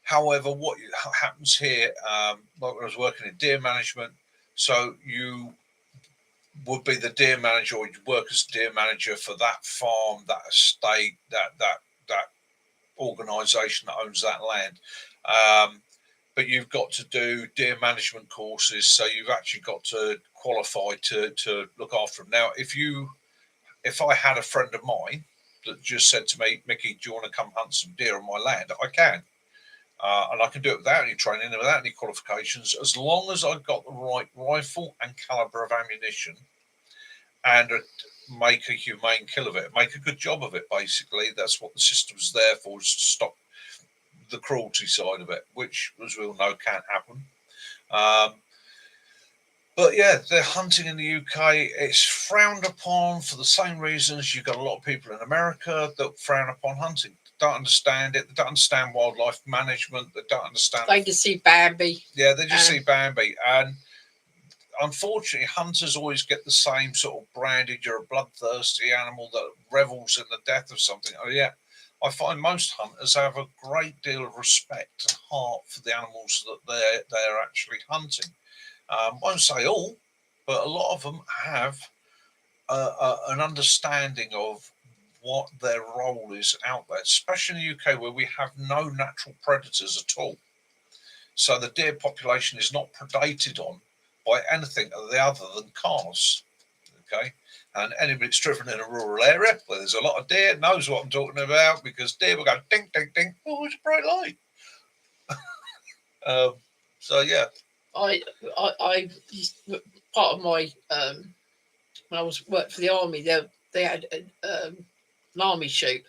However, what happens here, when I was working in deer management, so you would be the deer manager, or you work as deer manager for that farm, that estate, that organisation that owns that land. But you've got to do deer management courses, so you've actually got to qualify to look after them. Now, if I had a friend of mine that just said to me, Mickey, do you want to come hunt some deer on my land? I can. And I can do it without any training and without any qualifications, as long as I've got the right rifle and caliber of ammunition and make a humane kill of it, make a good job of it, basically. That's what the system's there for, is to stop the cruelty side of it, which, as we all know, can't happen. But yeah, the hunting in the UK, it's frowned upon for the same reasons. You've got a lot of people in America that frown upon hunting. Don't understand it. They don't understand wildlife management. They don't understand. They just see Bambi. Yeah, they just see Bambi. And unfortunately, hunters always get the same sort of branded. You're a bloodthirsty animal that revels in the death of something. Oh, yeah. I find most hunters have a great deal of respect and heart for the animals that they're actually hunting. Won't say all, but a lot of them have an understanding of what their role is out there, especially in the UK where we have no natural predators at all. So the deer population is not predated on by anything other than cars. Okay. And anybody that's driven in a rural area where there's a lot of deer knows what I'm talking about, because deer will go ding, ding, ding. Oh, it's a bright light. So yeah. I part of my when I worked for the army, they had an army shoot,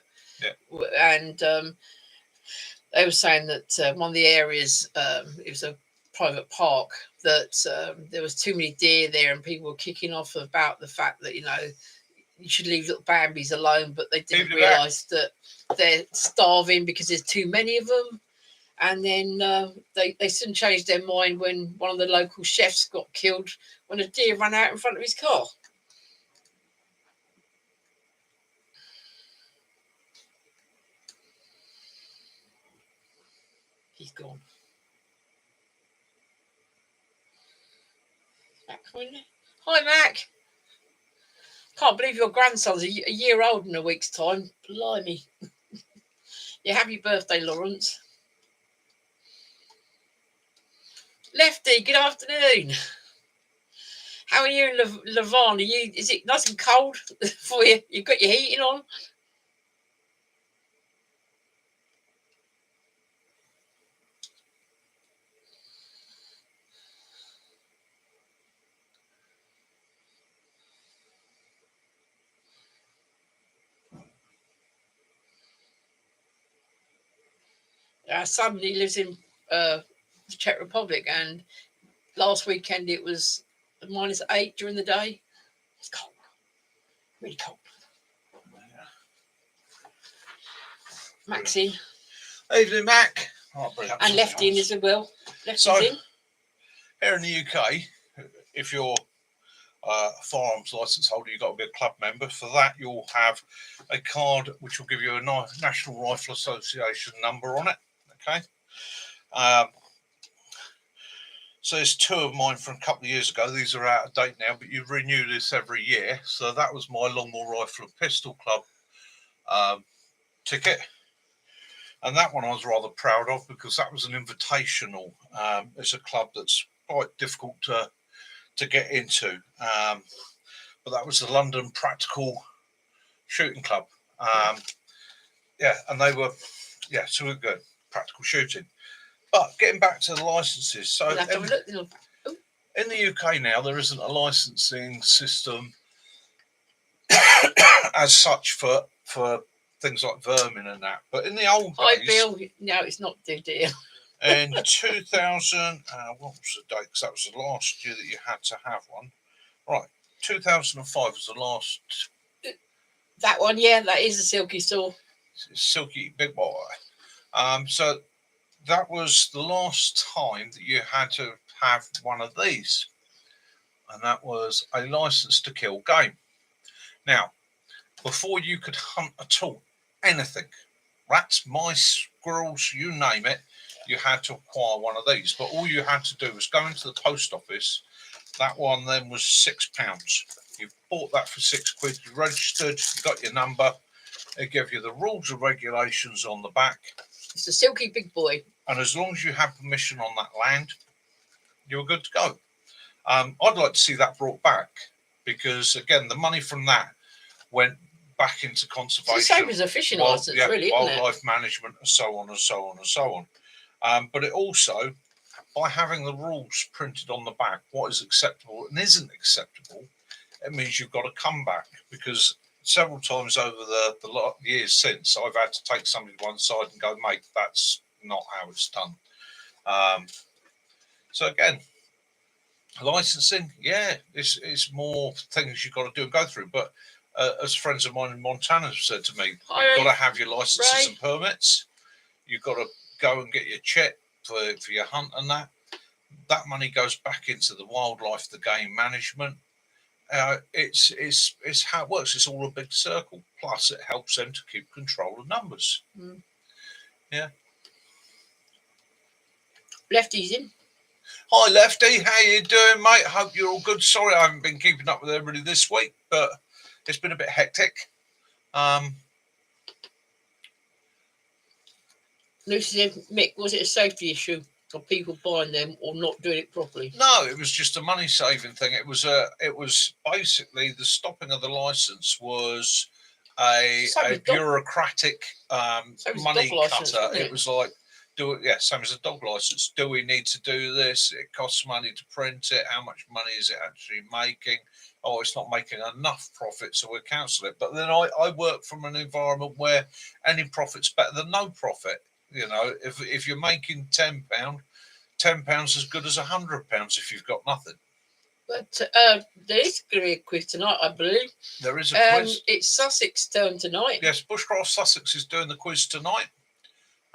and they were saying that one of the areas, it was a private park, that there was too many deer there, and people were kicking off about the fact that, you know, you should leave little Bambis alone, but they didn't realise that they're starving because there's too many of them. And then they soon changed their mind when one of the local chefs got killed when a deer ran out in front of his car. He's gone. Mac, hi, Mac. Can't believe your grandson's a year old in a week's time. Blimey. Yeah, happy birthday, Lawrence. Lefty, good afternoon. How are you in Lavon? Is it nice and cold for you? You've got your heating on? Our son, he lives in the Czech Republic, and last weekend it was -8 during the day. It's cold, really cold. Maxine. Evening, Mac. I'll bring up And Lefty in as well. Lefty's So, in. here in the UK, if you're a firearms licence holder, you've got to be a club member. For that, you'll have a card which will give you a National Rifle Association number on it. Okay. So there's 2 of mine from a couple of years ago. These are out of date now, but you renew this every year. So that was my Longmore Rifle and Pistol Club ticket. And that one I was rather proud of because that was an invitational. It's a club that's quite difficult to get into. But that was the London Practical Shooting Club. Yeah, and they were, so we're good. Practical shooting. But getting back to the licenses. So in the UK now, there isn't a licensing system as such for things like vermin and that. But in the old days... Hi, Bill. No, it's not the deal. In 2000, what was the date? Because that was the last year that you had to have one. Right, 2005 was the last. That one, yeah, that is a Silky Saw. Silky Big Boy. So that was the last time that you had to have one of these. And that was a license to kill game. Now, before you could hunt at all, anything, rats, mice, squirrels, you name it, you had to acquire one of these. But all you had to do was go into the post office. That one then was £6. You bought that for £6. You registered, you got your number. It gave you the rules and regulations on the back. It's a Silky Big Boy. And as long as you had permission on that land, you were good to go. I'd like to see that brought back because, again, the money from that went back into conservation. It's the same as a fishing license, really, isn't it? Wildlife management and so on and so on and so on. But it also, by having the rules printed on the back, what is acceptable and isn't acceptable, it means you've got to come back because several times over the years since, I've had to take somebody to one side and go, mate, that's not how it's done. So again, licensing, it's more things you've got to do and go through. But as friends of mine in Montana have said to me, you've got to have your licenses and permits. You've got to go and get your check for your hunt and that. That money goes back into the wildlife, the game management. It's how it works. It's all a big circle. Plus, it helps them to keep control of numbers. Mm. Yeah. Lefty's in. Hi, Lefty. How you doing, mate? Hope you're all good. Sorry, I haven't been keeping up with everybody this week, but it's been a bit hectic. Lucy said, Mick, was it a safety issue of people buying them or not doing it properly? No, it was just a money saving thing. It was basically the stopping of the license was a bureaucratic money cutter. It was like, same as a dog license. Do we need to do this? It costs money to print it. How much money is it actually making? Oh, it's not making enough profit, so we'll cancel it. But then I work from an environment where any profit's better than no profit. You know, if you're making £10, £10 as good as £100 if you've got nothing. But there is going to be a quiz tonight, I believe. There is a quiz. It's Sussex turn tonight. Yes, Bushcraft Sussex is doing the quiz tonight.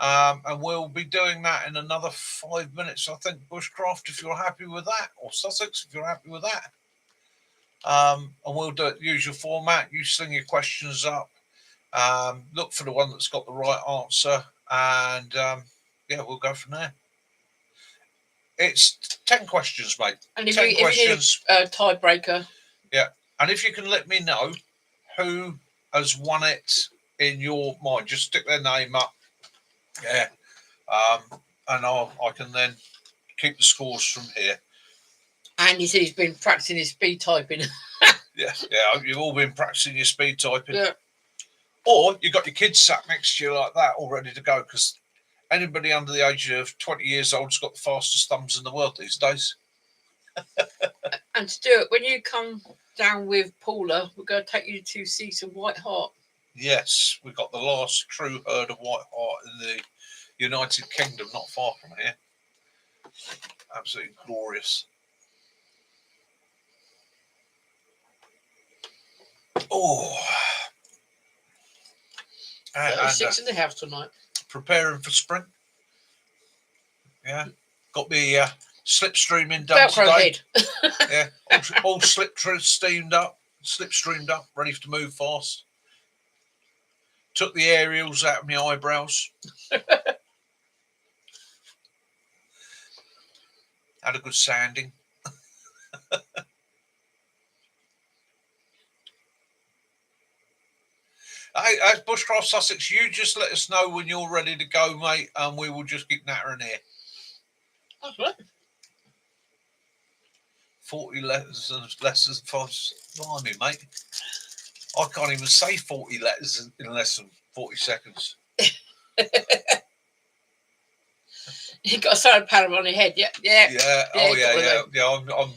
And we'll be doing that in another 5 minutes, I think, Bushcraft, if you're happy with that, or Sussex, if you're happy with that. And we'll do it usual format. You sling your questions up. Look for the one that's got the right answer. And, we'll go from there. It's 10 questions, mate. And if you need a tiebreaker. Yeah. And if you can let me know who has won it in your mind, just stick their name up. Yeah. And I can then keep the scores from here. And he said he's been practicing his speed typing. Yeah. You've all been practicing your speed typing. Yeah. Or you've got your kids sat next to you like that, all ready to go, because anybody under the age of 20 years old has got the fastest thumbs in the world these days. And Stuart, when you come down with Paula, we're going to take you to see some White Hart. Yes, we've got the last true herd of White Hart in the United Kingdom, not far from here. Absolutely glorious. Oh. And 6 in the house tonight. Preparing for spring. Yeah. Got me slipstreaming done Velcro today. head. Yeah. All slipstreamed up, ready to move fast. Took the aerials out of my eyebrows. Had a good sanding. Hey, as Bushcraft Sussex, you just let us know when you're ready to go, mate, and we will just get nattering here. That's right. 40 letters and less than 5. Blimey, mate. I can't even say 40 letters in less than 40 seconds. You got a solar panel on your head, yeah. I'm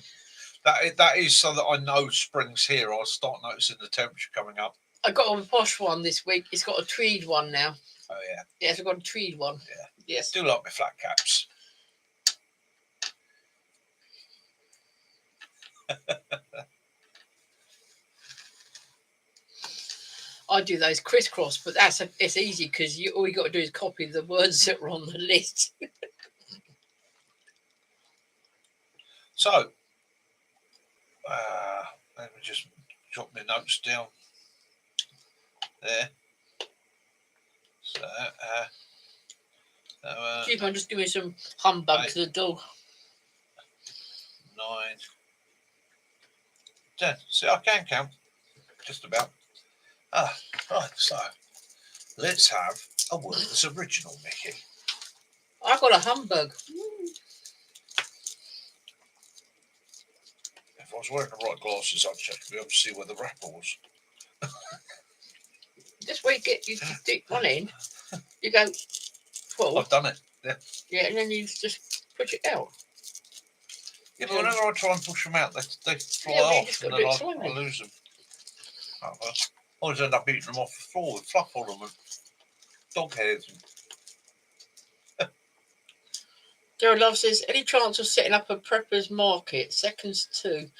that is so that I know spring's here. I'll start noticing the temperature coming up. I got a posh one this week. It's got a tweed one now. Oh yeah. Yes, I've got a tweed one. Yeah. Yes. Do like my flat caps. I do those crisscross, but it's easy because all you got to do is copy the words that were on the list. So, let me just jot my notes down there. So, I'm just doing some humbug to the dog. 9, 10. See, I can count just about. Right. So, let's have a word that's original, Mickey. I've got a humbug. If I was wearing the right glasses, I'd check to be able to see where the wrapper was. Just where you stick one in, you go, well, I've done it. Yeah. Yeah, and then you just push it out. Yeah, but whenever I try and push them out, they fly off, and then I lose them. I always end up eating them off the floor with fluff on them and dog hairs. Joe Love says, any chance of setting up a preppers market, seconds 2,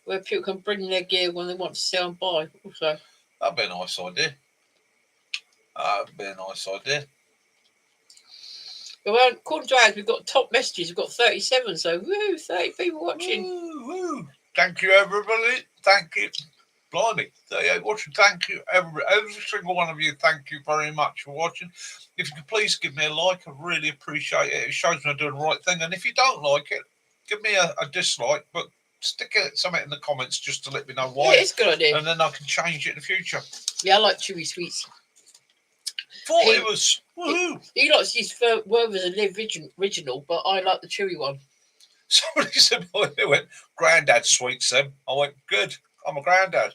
where people can bring their gear when they want to sell and buy? Also, that'd be a nice idea. Well, according to ours, we've got top messages. We've got 37, so woo, 30 people watching. Woo. Thank you, everybody. Thank you. Blimey, 38 watching. Thank you, every single one of you. Thank you very much for watching. If you could please give me a like, I really appreciate it. It shows me I'm doing the right thing. And if you don't like it, give me a dislike, but stick something in the comments just to let me know why. Yeah, it's a good idea. And then I can change it in the future. Yeah, I like chewy sweets. Thought it was woohoo. He likes his Werther's original, but I like the chewy one. Somebody said, they went, Grandad sweets them. I went, good. I'm a granddad.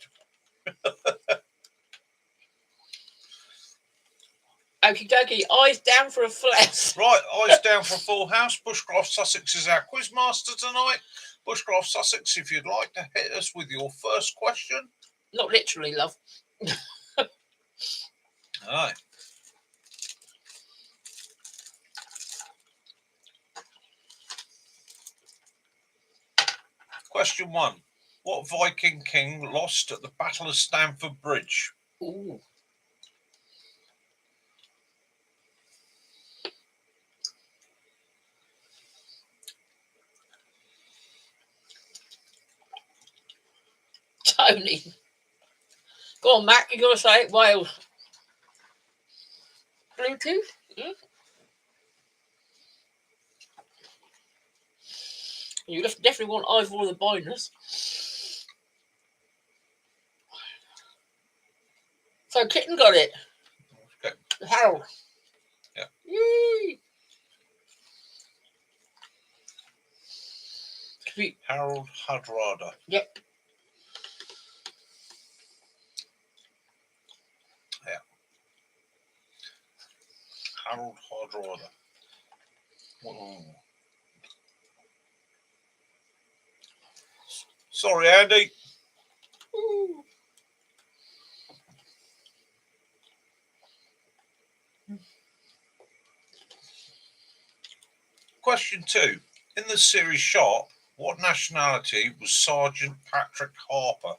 Okie dokie, eyes down for a flat. Right, eyes down for a full house. Bushcraft Sussex is our quizmaster tonight. Bushcraft Sussex, if you'd like to hit us with your first question. Not literally, love. All right. Question 1. What Viking king lost at the Battle of Stamford Bridge? Ooh. Tony. Go on, Mac, you got to say it. Wales. Bluetooth? Yeah. You definitely want either of the binders. So Kitten got it. Okay. Harold. Yeah. Yay. Harold Hardrada. Yep. Yeah. Harold Hardrada. Sorry, Andy. Ooh. Question 2. In the series Sharp, what nationality was Sergeant Patrick Harper?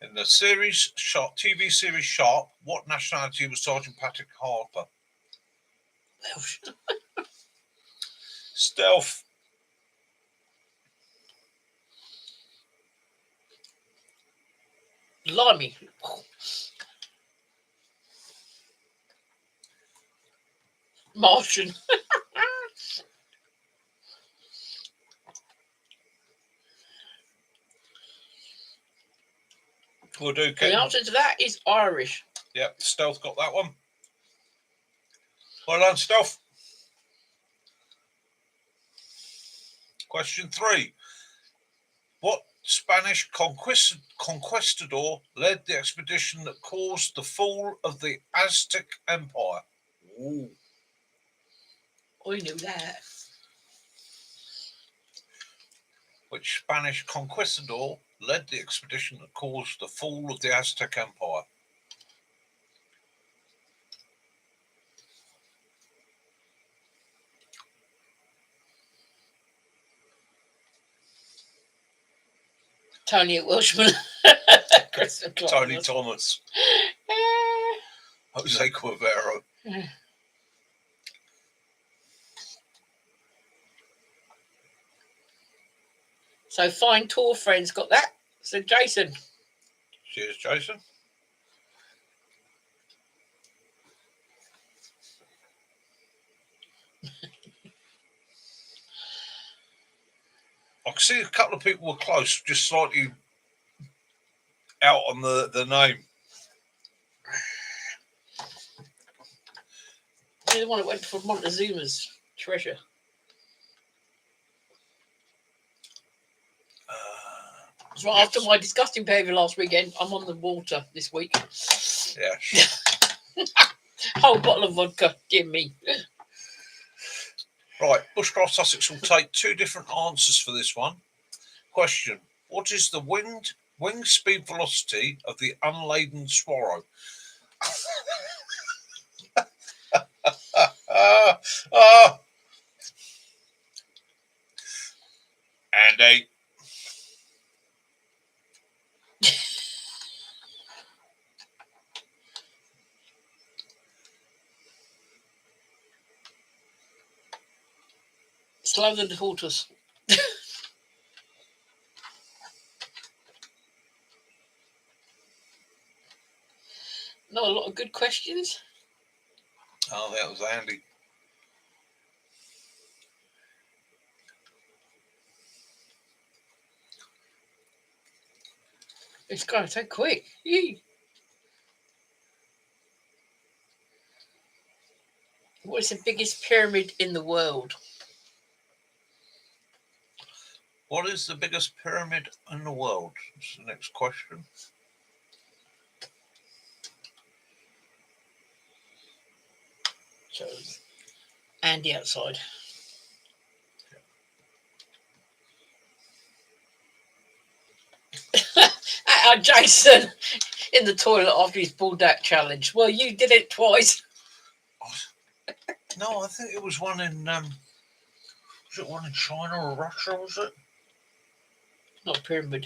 In the series Sharp, TV series Sharp, what nationality was Sergeant Patrick Harper? Welsh. Stealth. Blimey. Martian. We'll do. The answer to that is Irish. Yep, Stealth got that one. Well done, Stealth. Question 3. What Spanish conquistador led the expedition that caused the fall of the Aztec Empire? Ooh. I knew that. Which Spanish conquistador led the expedition that caused the fall of the Aztec Empire? Tony Welshman. Tony Thomas. Jose Cuervo. So fine tour friends got that. So Jason. Cheers, Jason. I can see a couple of people were close, just slightly out on the name. The one that went for Montezuma's treasure. So Yes. after my disgusting behaviour last weekend, I'm on the water this week. Yeah. Whole bottle of vodka, give me. Right, Bushcraft Sussex will take 2 different answers for this one. Question: what is the wing speed velocity of the unladen swallow? Andy. Slower than the tortoise. Not a lot of good questions. Oh, that was Andy. It's going so quick. Yee. What is the biggest pyramid in the world? What is the biggest pyramid in the world? That's the next question. So, Andy outside. Jason in the toilet after he's pulled that challenge. Well, you did it twice. No, I think it was one in was it one in China or Russia, was it? Not a pyramid.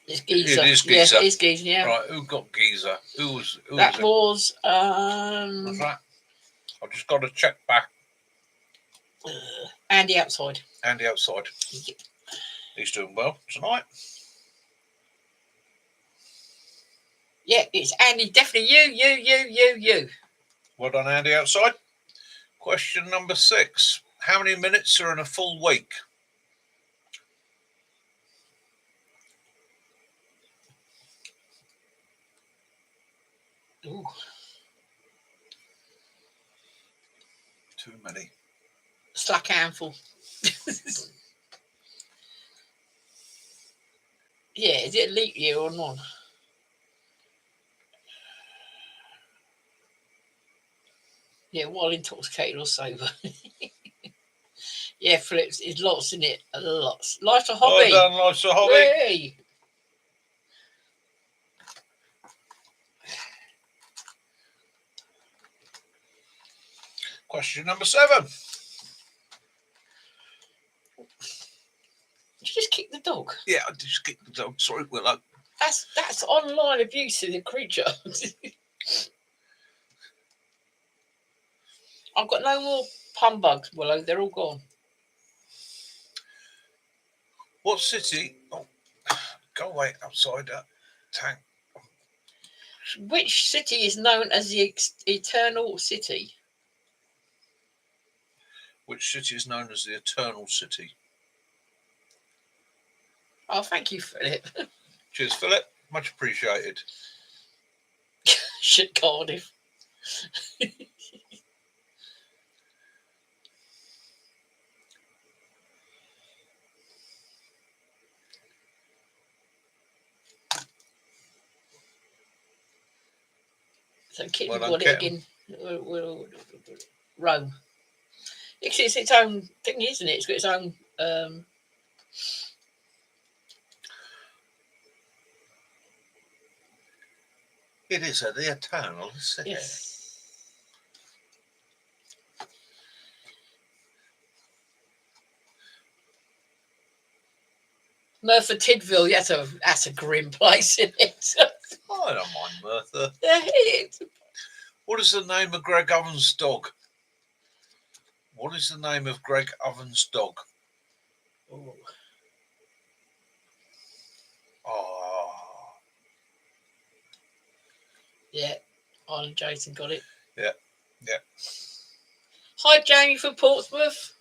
It's Giza. It is Giza. Yeah, it is Giza, yeah. Right, who got Giza? Who was that it? was What's that? I've just got to check back. Andy outside. Andy outside. Yep. He's doing well tonight. Yeah, it's Andy. Definitely you. Well done, Andy outside. Question number 6. How many minutes are in a full week? Ooh. Too many. Slack handful. Yeah, is it a leap year or not? Yeah, while intoxicated or sober. Yeah, Phillips, it's lots in it. Lots. Life's a hobby. Well done, Life's a Hobby. Hey. Question number 7. Did you just kick the dog? Yeah, I just kicked the dog. Sorry, Willow. That's online abuse of the creature. I've got no more pun bugs, Willow. They're all gone. What city? Oh, go away outside that tank. Which city is known as the Eternal City? Which city is known as the Eternal City? Oh, thank you, Philip. Cheers, Philip. Much appreciated. Shit, Cardiff. So Kitten Well got done, it again. Rome. It's its own thing, isn't it? It's got its own. It is the Eternal City. Yes. Merthyr Tydfil, that's a grim place, isn't it? I don't mind Merthyr. It's What is the name of Greg Ovens' dog? What is the name of Greg Ovens' dog? Oh. Yeah, Island Jason got it. Yeah. Hi, Jamie from Portsmouth.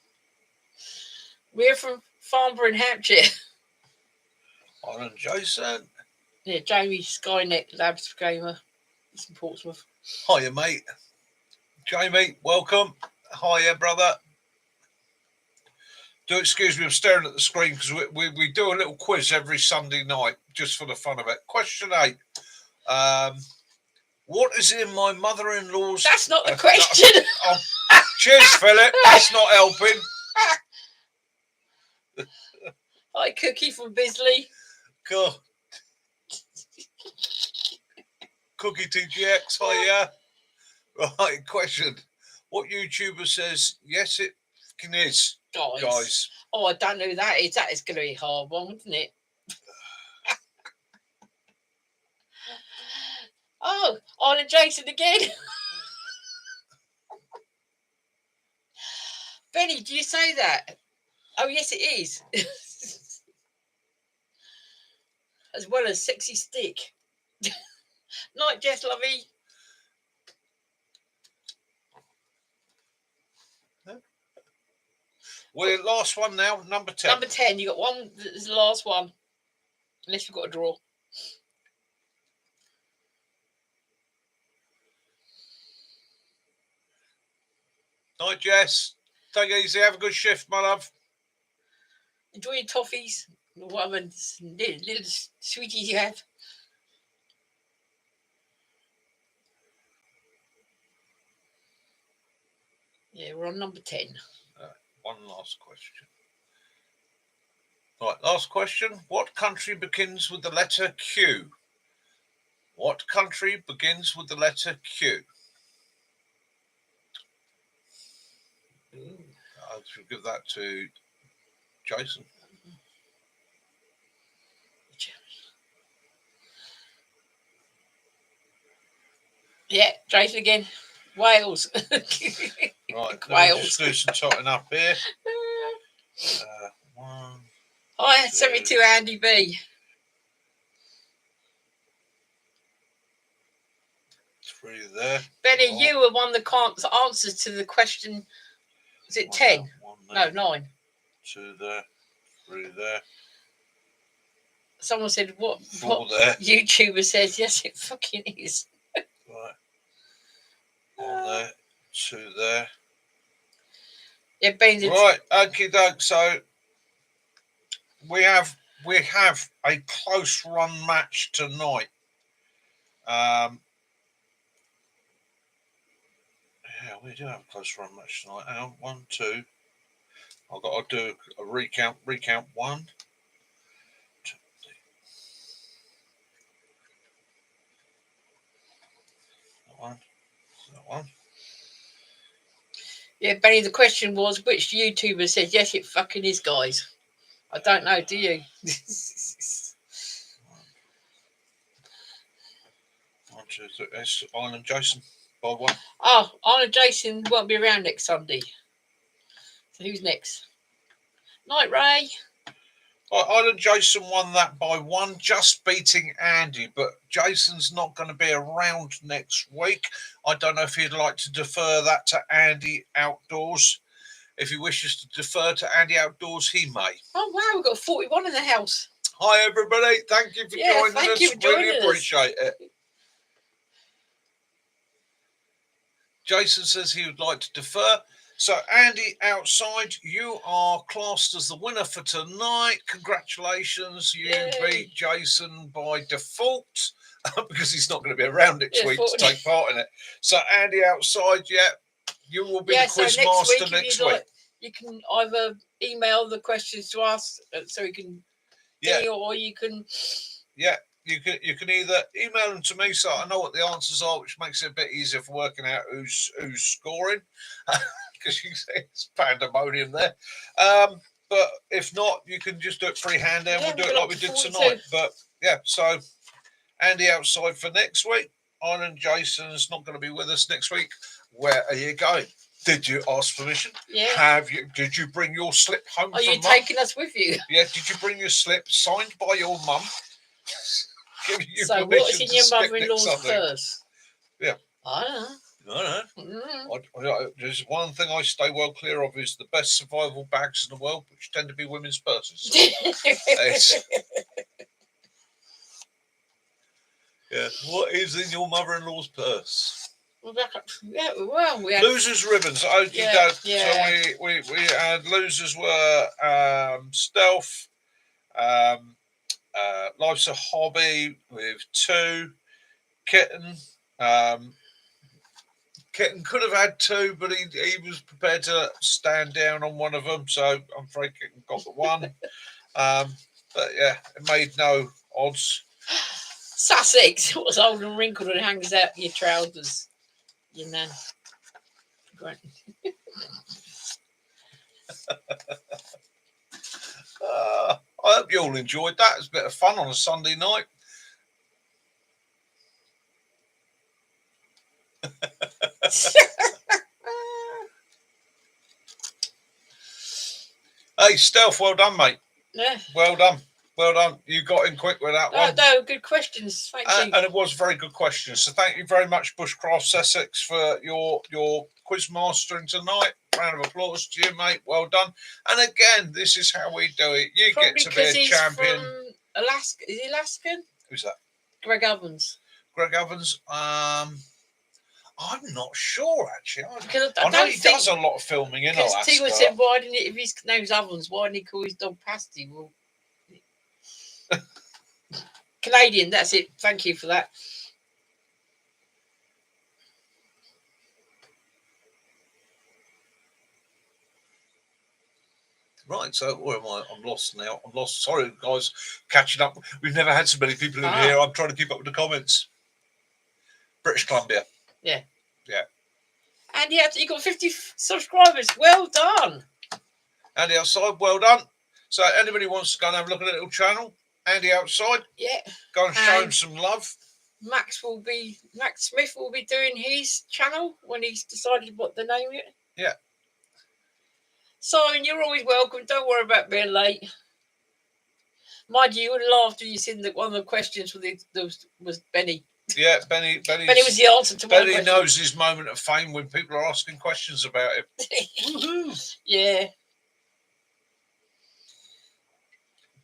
We're from Farnborough in Hampshire. Island Jason. Yeah, Jamie Skynet Labs gamer. He's from Portsmouth. Hiya, mate. Jamie, welcome. Hiya, brother. Do excuse me, I'm staring at the screen because we do a little quiz every Sunday night just for the fun of it. Question 8. What is in my mother-in-law's... That's not the question. Cheers, Philip. That's not helping. Hi, Cookie from Bisley. God. Cookie TGX, hiya. Right, question. What YouTuber says, yes, it fucking is, guys? Oh, I don't know who that is. That is going to be a hard one, isn't it? Oh, Island Jason again. Benny, do you say that? Oh, yes, it is. As well as Sexy Stick. Night, Jess, lovey. Well, last one now, number 10. Number 10, you got one. This is the last one. Unless you've got a draw. Night, Jess. Take it easy. Have a good shift, my love. Enjoy your toffees. Whatever little sweeties you have. Yeah, we're on number 10. One last question. Right, last question. What country begins with the letter Q? What country begins with the letter Q? I should give that to Jason. Yeah, Jason again. Wales. Right, Wales. let me just do some totting up here. 1. Hi, 72 Andy B. 3 there. Benny, you were one that can't answer to the question. Was it 10? No, 9. 2 there. 3 there. Someone said, what 4 there. YouTuber says, yes, it fucking is. Right. 1 there. 2 there. Yeah, Ben's right, okie doke. So we have a close run match tonight. Yeah, we do have a close run match tonight. Hang on, 1, 2. I've got to do a recount. Recount 1, 2, 3. That one. Yeah, Benny, the question was, which YouTuber said, yes, it fucking is, guys? I don't know, do you? It's Island Jason by one. Oh, Arnold Jason won't be around next Sunday. So who's next? Night Ray. Island Jason won that by one, just beating Andy, but Jason's not going to be around next week. I don't know if he'd like to defer that to Andy Outdoors. If he wishes to defer to Andy Outdoors, he may. Oh, wow, we've got 41 in the house. Hi, everybody. Thank you for joining us. Thank you for joining really us. Appreciate it. Jason says he would like to defer. So, Andy Outside, you are classed as the winner for tonight. Congratulations. You beat Jason by default because he's not going to be around next week to take part in it. So, Andy Outside, you will be the quiz master next week. You can either email the questions to us so we can or you can... Yeah. You can either email them to me so I know what the answers are, which makes it a bit easier for working out who's scoring, because you can see it's pandemonium there. But if not, you can just do it freehand and we'll do it like we did tonight. But yeah, so Andy Outside for next week. Island Jason's not going to be with us next week. Where are you going? Did you ask permission? Yeah. Did you bring your slip home? Are you taking us with you? Yeah. Did you bring your slip signed by your mum? So what's in your mother-in-law's purse? Yeah. I don't know. There's one thing I stay well clear of is the best survival bags in the world, which tend to be women's purses. Yeah. What is in your mother-in-law's purse? We had losers ribbons. So we had losers were Stealth. Life's a Hobby with 2. Kitten. Kitten could have had 2, but he was prepared to stand down on one of them, so I'm afraid Kitten got the 1. But yeah, it made no odds. Sussex was old and wrinkled and hangs out your trousers. You know. Great. I hope you all enjoyed that. It was a bit of fun on a Sunday night. Hey, Stealth, well done, mate. Yeah. Well done. Well done. You got in quick with that one. No, good questions. Thank you. And it was very good questions. So thank you very much, Bushcraft Sussex, for your quiz mastering tonight. Round of applause to you, mate. Well done. And again, this is how we do it. You get to be a champion. From Alaska. Is he Alaskan? Who's that? Greg Ovens. Greg Ovens. I'm not sure actually. I know he does a lot of filming in Alaska. T was said, why didn't he, if his name's Ovens, why didn't he call his dog Pasty? Well, Canadian, that's it. Thank you for that. Right, so where am I? I'm lost now. I'm lost. Sorry, guys, catching up. We've never had so many people in here. I'm trying to keep up with the comments. British Columbia. Yeah. Yeah. And you got 50 subscribers. Well done. Andy Outside, well done. So anybody wants to go and have a look at the little channel, Andy Outside. Yeah. Go and show him some love. Max Smith will be doing his channel when he's decided what the name is. Yeah. Simon, you're always welcome. Don't worry about being late. Mind you, would have laughed when you seen that one of the questions was Benny. Yeah, Benny was the answer to Benny knows his moment of fame when people are asking questions about him. Woohoo! Yeah.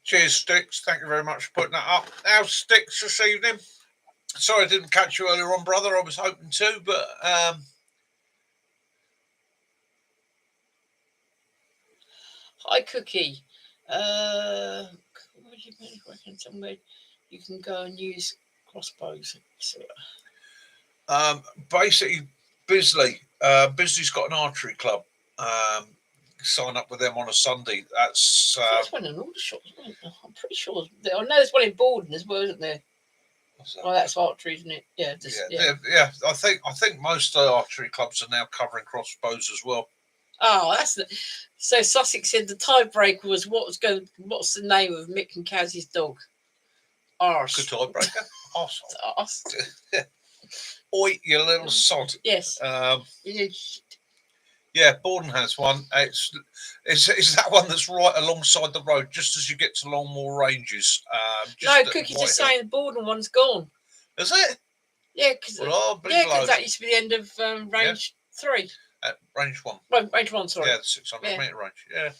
Cheers, Sticks. Thank you very much for putting that up. How's Sticks this evening? Sorry I didn't catch you earlier on, brother. I was hoping to, but Hi, Cookie. What do you mean? Somewhere you can go and use crossbows. Basically, Bisley. Bisley's got an archery club. Sign up with them on a Sunday. That's one in Aldershot, isn't it? I'm pretty sure. I know there's one in Borden as well, isn't there? Oh, that's archery, isn't it? Yeah. Yeah. I think most of the archery clubs are now covering crossbows as well. Oh, so Sussex said the tiebreaker was what's the name of Mick and Kaz's dog? Arse. Good tiebreaker. Arsehole. Arse. Oi, you little sod. Yes. Yeah, Borden has one. It's that one that's right alongside the road, just as you get to Longmoor Ranges. No, Cookie's just saying the Borden one's gone. Is it? Yeah, because that used to be the end of range 3. Range 1. Range 1, sorry. Yeah, the 600-metre range. Yeah.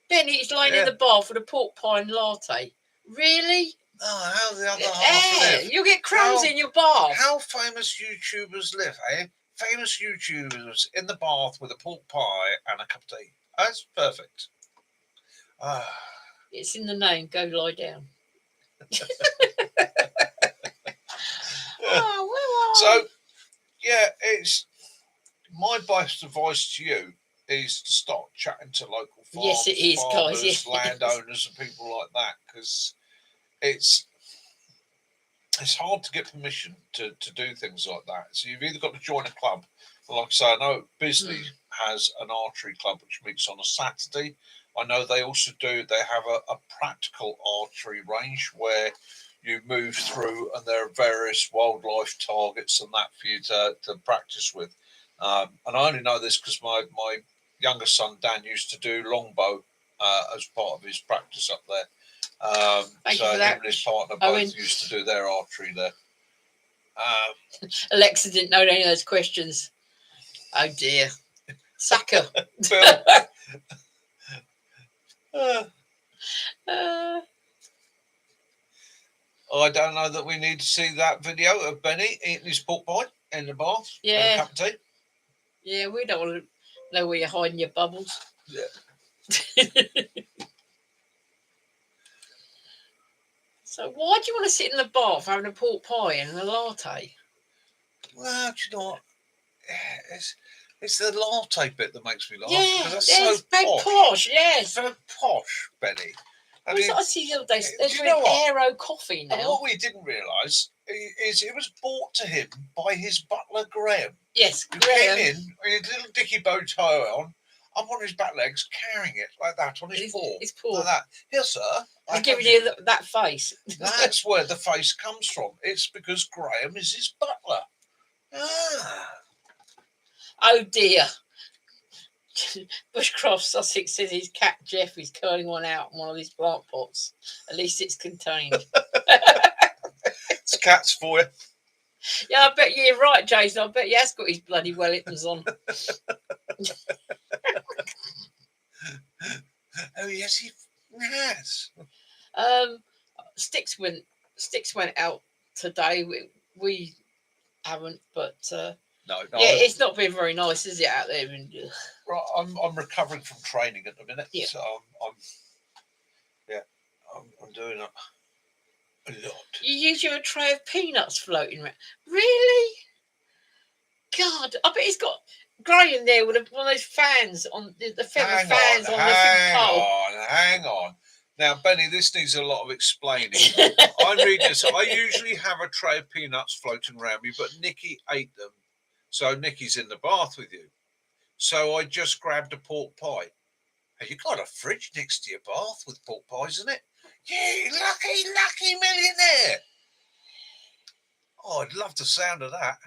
Benny is lying in the bath with a pork pie and latte. Really? Oh, how the other half live? You'll get crumbs in your bath. How famous YouTubers live, eh? Famous YouTubers in the bath with a pork pie and a cup of tea. That's perfect. It's in the name. Go lie down. So, yeah, it's my best advice to you is to start chatting to local farmers, farmers, landowners, and people like that, because it's hard to get permission to do things like that. So you've either got to join a club. Like I say, I know Bisley has an archery club which meets on a Saturday. I know they also do. They have a practical archery range where you move through, and there are various wildlife targets and that for you to practice with. And I only know this because my younger son Dan used to do longbow as part of his practice up there. So him and his partner both used to do their archery there. Alexa didn't know any of those questions. Oh dear. Sucker. Bill. I don't know that we need to see that video of Benny eating his pork pie in the bath. Yeah. And a cup of tea. Yeah, we don't want to know where you're hiding your bubbles. Yeah. So why do you want to sit in the bath having a pork pie and a latte? Well, do you know what? It's the latte bit that makes me laugh. Yeah, that's so posh. Yes. So posh, Benny. I see the other day. There's Aero coffee now. And what we didn't realise is it was brought to him by his butler Graham. Yes, Graham came in with his little dicky bow tie on, up on his back legs, carrying it like that on his paw. His paw. Like that. Here, sir. I'm giving you that face. That's where the face comes from. It's because Graham is his butler. Oh dear. Bushcroft Sussex says his cat Jeff is curling one out in one of these plant pots. At least it's contained. It's cats for you. Yeah, I bet you're right, Jason. I bet he has got his bloody Wellingtons on. Oh yes, he has. Sticks went out today. We haven't, but no, it's not been very nice, is it, out there? Right, I'm recovering from training at the minute, so I'm doing a lot. You use your tray of peanuts floating around. Really? God, I bet he's got Graham there with one of those fans on the feather fans on the pole. Hang on. Now, Benny, this needs a lot of explaining. I'm reading this. I usually have a tray of peanuts floating around me, but Nikki ate them. So Nikki's in the bath with you. So I just grabbed a pork pie. Have you got a fridge next to your bath with pork pies in it? Yeah, lucky millionaire. Oh, I'd love the sound of that.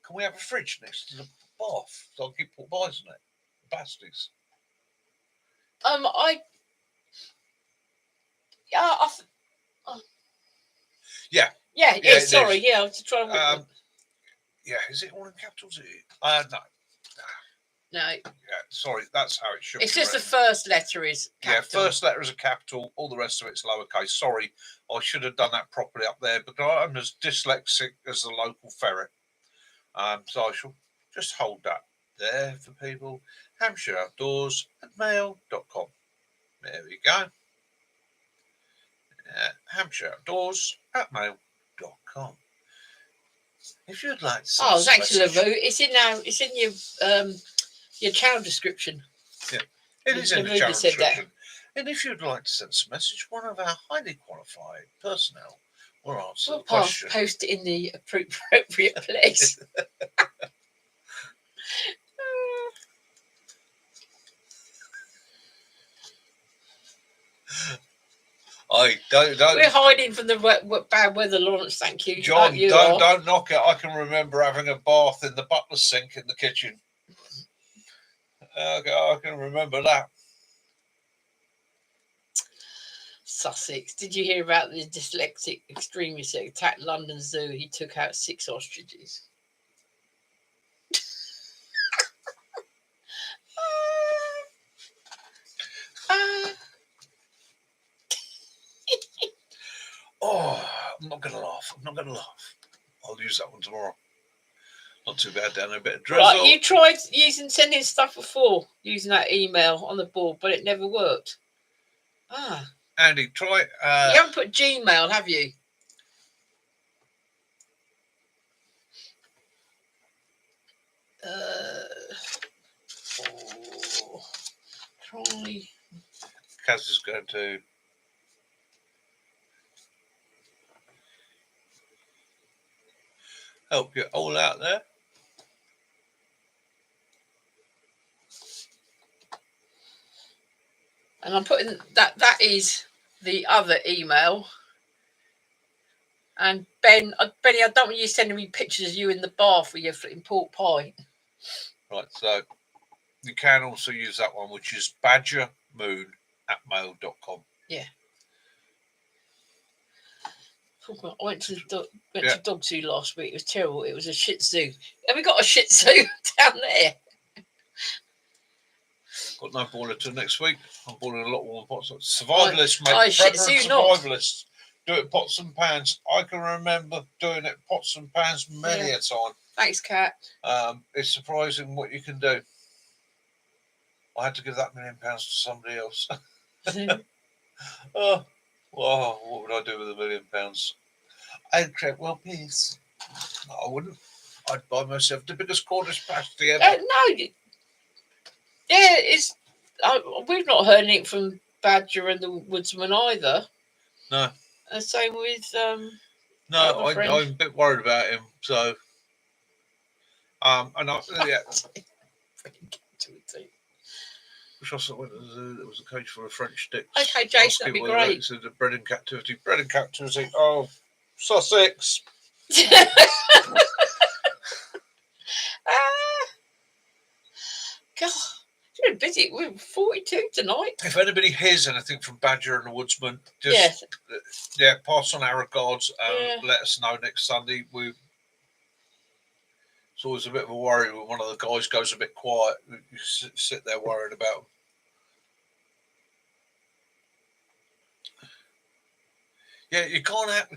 Can we have a fridge next to the bath so I'll keep pork pies in it? Bastards. Yeah. Sorry, I was trying to. Yeah, is it all in capitals? No. No. Yeah, sorry, that's how it should be. It's just the first letter is capital. Yeah, first letter is a capital, all the rest of it's lowercase. Sorry, I should have done that properly up there, but I'm as dyslexic as the local ferret. So I shall just hold that there for people. HampshireOutdoors@mail.com. There we go. HampshireOutdoors@mail.com. If you'd like to send thanks, Lavu. It's in your channel description. Yeah, it is in the channel description. And if you'd like to send us a message, one of our highly qualified personnel will answer the question. Post it in the appropriate place. don't. We're hiding from the bad weather, Lawrence. Thank you, John. you Don't knock it. I can remember having a bath in the butler sink in the kitchen. I can remember that. Sussex. Did you hear about the dyslexic extremist that attacked London Zoo? He took out 6 ostriches. Oh, I'm not going to laugh. I'll use that one tomorrow. Not too bad down there, a bit of drizzle. Right, you tried sending stuff before using that email on the board, but it never worked. Andy, try. You haven't put Gmail, have you? Try. Kaz is going to. Help you all out there. And I'm putting that is the other email. And Benny, I don't want you sending me pictures of you in the bath with your flipping pork pie. Right, so you can also use that one, which is badgermoon@mail.com. Yeah. I went to dog zoo last week. It was terrible. It was a Shih Tzu. Have we got a Shih Tzu down there? Got no boiler till next week. I'm boiling a lot more pots. Survivalists, mate. Survivalists. Do it pots and pans. I can remember doing it pots and pans many a time. Thanks, Kat. It's surprising what you can do. I had to give that £1 million to somebody else. Well, what would I do with £1 million? I'd create world peace. No, I wouldn't. I'd buy myself the biggest Cornish pasty ever. No. Yeah, we've not heard anything from Badger and the Woodsman either. No. Same with no, I'm a bit worried about him. So, and Which I thought there was a cage full of French sticks. Okay, Jason, that'd be great. So the bread in captivity. Bread in captivity. Oh, Sussex. God, you're busy. We're 42 tonight. If anybody hears anything from Badger and the Woodsman, just pass on our regards and let us know next Sunday. It's always a bit of a worry when one of the guys goes a bit quiet. You sit there worried about them. Yeah, you can't help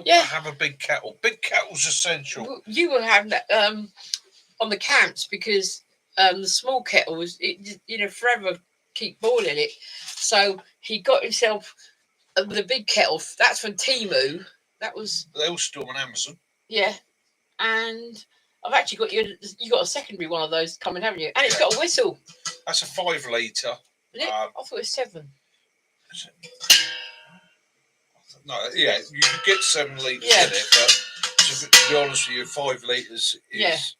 but have a big kettle. Big kettle's essential. You will have that on the camps because the small kettle is, forever keep boiling it. So he got himself with a big kettle. That's from Temu. That was. They all still on Amazon. Yeah, and I've actually got you got a secondary one of those coming, haven't you? And it's got a whistle. That's a 5 litre. I thought it was 7. No, you can get 7 litres in it, but to be honest with you, 5 litres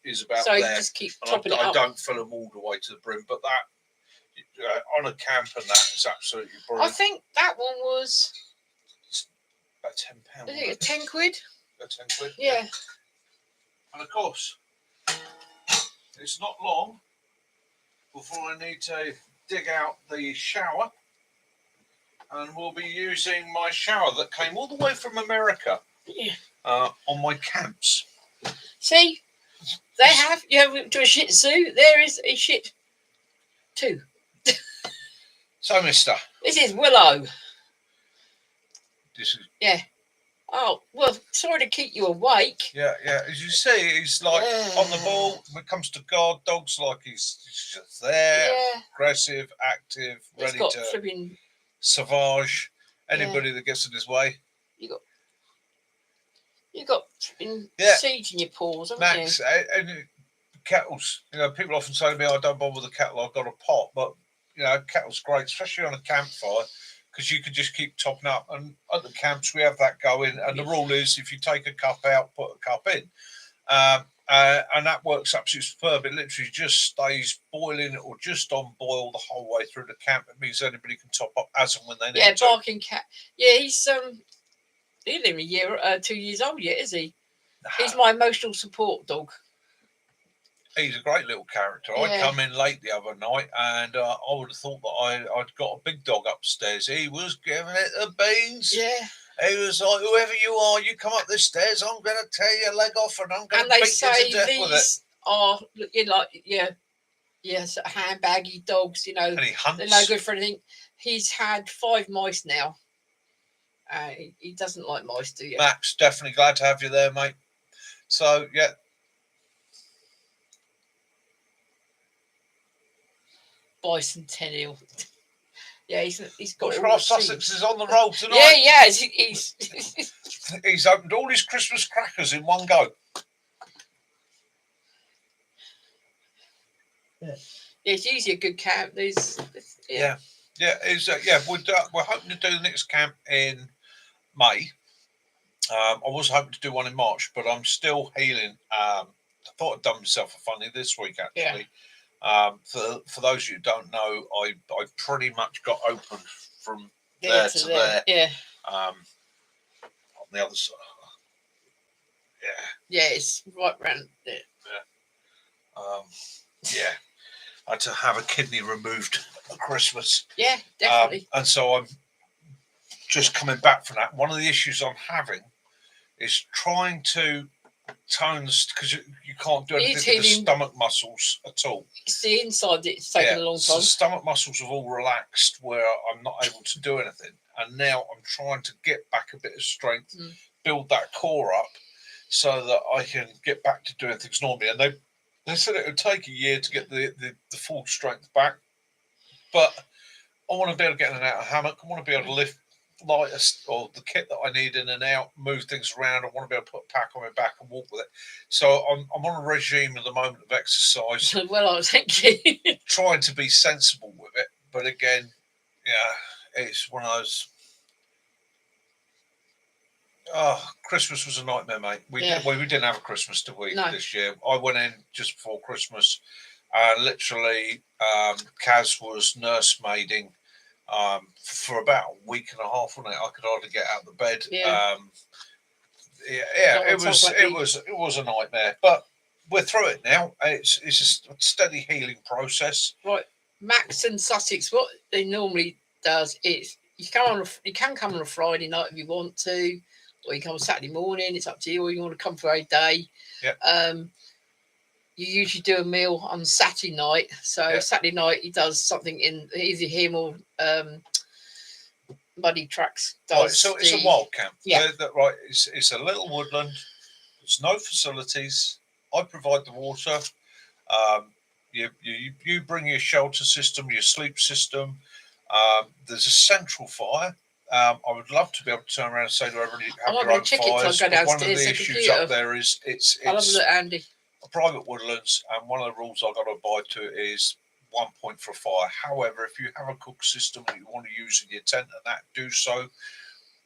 is about so there. So you just keep topping it up. I don't fill them all the way to the brim, but that on a camp and that is absolutely brilliant. I think that one was about £10. I think it's 10 quid. About 10 quid. Yeah. And of course, it's not long before I need to dig out the shower. And we'll be using my shower that came all the way from America on my camps. See, you have to a Shih Tzu. There is a shit too. So, mister. This is Willow. This is. Yeah. Oh, well, sorry to keep you awake. Yeah. As you see, he's like on the ball. When it comes to guard dogs, like he's just there, aggressive, active, ready to. Flipping... Savage, anybody that gets in his way. You got seeds in your paws, haven't Max, you? and kettles. People often say to me, "I don't bother with the kettle. I've got a pot." But kettle's great, especially on a campfire, because you can just keep topping up. And at the camps, we have that going. And the rule is, if you take a cup out, put a cup in. And that works absolutely superb. It literally just stays boiling or just on boil the whole way through the camp. It means anybody can top up as and when they need to. Yeah, barking cat. Yeah, he's only a year, 2 years old yet, is he? He's my emotional support dog. He's a great little character. Yeah. I come in late the other night, and I would have thought that I'd got a big dog upstairs. He was giving it the beans. Yeah. He was like, "Whoever you are, you come up the stairs. I'm going to tear your leg off, and I'm going to beat you to death with it." These are, you know, sort of handbaggy dogs. You know, and he hunts. they're no good for anything. He's had 5 mice now. He doesn't like mice, do you? Max, definitely glad to have you there, mate. So yeah. Bicentennial. Yeah, he's got. Ross Sussex is on the roll tonight. Yeah, yeah, he's he's opened all his Christmas crackers in one go. Yeah, it's usually a good camp. We're hoping to do the next camp in May. I was hoping to do one in March, but I'm still healing. I thought I'd done myself a funny this week, actually. Yeah. For those of you who don't know, I pretty much got open from there to there. Yeah. On the other side. Yeah. Yeah, it's right round there. Yeah. I had to have a kidney removed at Christmas. Yeah, definitely. And so I'm just coming back from that. One of the issues I'm having is trying to tone, because you can't do anything with the stomach muscles at all. It's the inside that's taking a long time. So the stomach muscles have all relaxed where I'm not able to do anything. And now I'm trying to get back a bit of strength, build that core up so that I can get back to doing things normally. And they said it would take a year to get the full strength back. But I want to be able to get in and out of a hammock. I want to be able to lift lightest or the kit that I need in and out, move things around. I want to be able to put a pack on my back and walk with it. So I'm on a regime at the moment of exercise. Well, thank you. Trying to be sensible with it, but again, yeah, it's one of those. Oh, Christmas was a nightmare, mate. We didn't have a Christmas, did we? No. This year. I went in just before Christmas, and literally, Kaz was nursemaiding. For about a week and a half, wasn't it? I could hardly get out of the bed. Yeah. It was a nightmare, but we're through it now. It's a steady healing process. Right, Max and Sussex. What they normally does is you can come on a Friday night if you want to, or you come on Saturday morning. It's up to you. Or you want to come for a day. Yeah. You usually do a meal on Saturday night. So Saturday night he does something in either him or Muddy Tracks does. Right, so it's a wild camp. Yeah. Right. It's a little woodland. There's no facilities. I provide the water. You bring your shelter system, your sleep system. There's a central fire. I would love to be able to turn around and say to everybody, have your own fires. But one of the issues up there is it's I love it, Andy. Private woodlands, and one of the rules I've got to abide to is 1 point for a fire. However, if you have a cook system that you want to use in your tent and that, do so.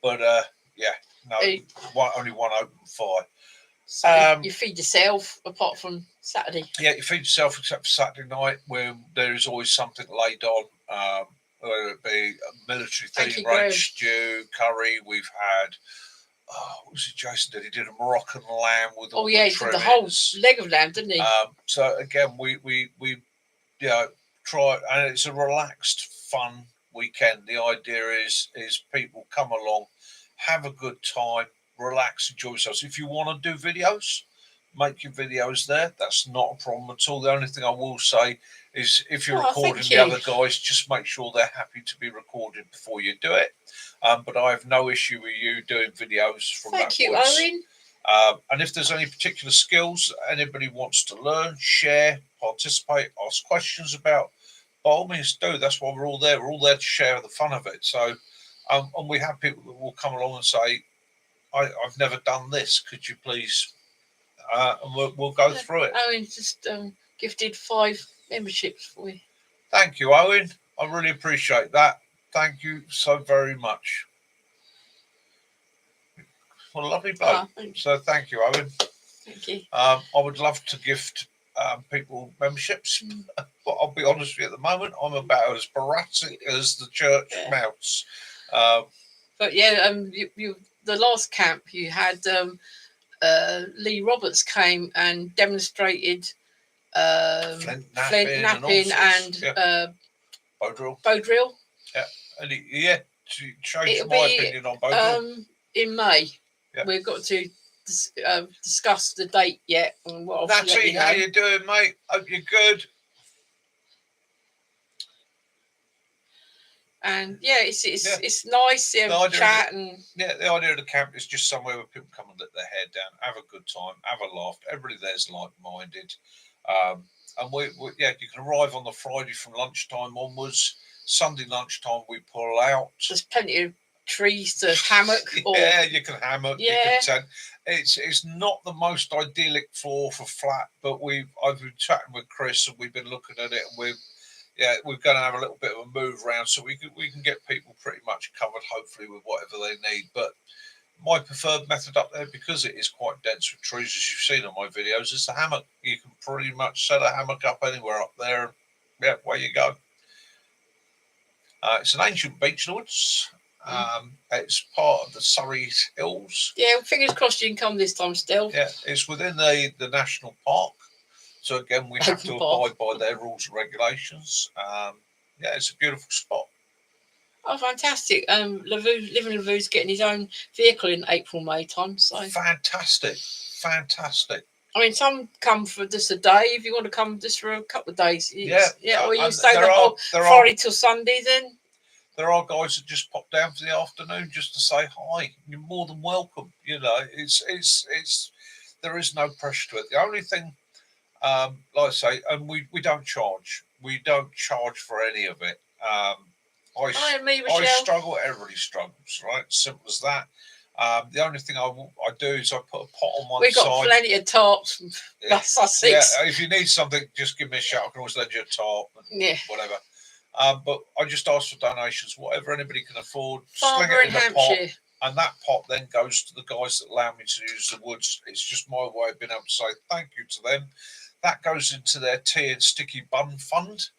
But only one open fire. So you feed yourself apart from Saturday. Yeah, you feed yourself except for Saturday night, where there is always something laid on, whether it be a military theme, range stew, curry. We've had. What was it Jason did? He did a Moroccan lamb with all he did the whole leg of lamb, didn't he? So again, we try, and it's a relaxed, fun weekend. The idea is people come along, have a good time, relax, enjoy yourselves. If you want to do videos, make your videos there. That's not a problem at all. The only thing I will say is if you're recording the other guys, just make sure they're happy to be recorded before you do it. But I have no issue with you doing videos from that. Thank you, Owen. And if there's any particular skills anybody wants to learn, share, participate, ask questions about, by all means do. That's why we're all there. We're all there to share the fun of it. So, and we have people that will come along and say, I've never done this. Could you please? And we'll go through it. Owen just gifted 5 memberships for you. Thank you, Owen. I really appreciate that. Thank you so very much. Well, lovely bloke. So thank you, Owen. Thank you. I would love to gift people memberships, but I'll be honest with you, at the moment, I'm about as sporadic as the church mouse. But yeah, the last camp you had, Lee Roberts came and demonstrated flint napping and bow drill. Bow drill. Yeah, and to change my opinion on bow drill. In May. Yeah. We've got to discuss the date yet. And what Natty, how you doing, mate? Hope you're good. And yeah, it's nice to chat and the idea of the camp is just somewhere where people come and let their hair down, have a good time, have a laugh. Everybody there's like-minded, and we you can arrive on the Friday from lunchtime onwards. Sunday lunchtime we pull out. There's plenty of trees to hammock. You can hammock. Yeah. You can tent. It's not the most idyllic floor for flat, but I've been chatting with Chris and we've been looking at it and we're going to have a little bit of a move around so we can get people pretty much covered, hopefully, with whatever they need. But my preferred method up there, because it is quite dense with trees, as you've seen on my videos, is the hammock. You can pretty much set a hammock up anywhere up there. Yeah, away you go. It's an ancient beach, Lords. It's part of the Surrey Hills. Yeah, fingers crossed you can come this time still. Yeah, it's within the national park. So again, we have to abide by their rules and regulations. It's a beautiful spot. Oh, fantastic! Living Lavoo's getting his own vehicle in April, May time. So fantastic. I mean, some come for just a day. If you want to come just for a couple of days, or you stay the whole Friday till Sunday. Then there are guys that just pop down for the afternoon just to say hi. You're more than welcome. You know, it's there is no pressure to it. The only thing, like I say, and we don't charge. We don't charge for any of it. I struggle. Everybody struggles, right? Simple as that. The only thing I do is I put a pot on one side. We've got plenty of tarps. That's Sussex. Yeah, if you need something, just give me a shout. I can always lend you a tarp. Whatever. But I just ask for donations, whatever anybody can afford. Farmer sling it in Hampshire. A pot, and that pot then goes to the guys that allow me to use the woods. It's just my way of being able to say thank you to them. That goes into their tea and sticky bun fund,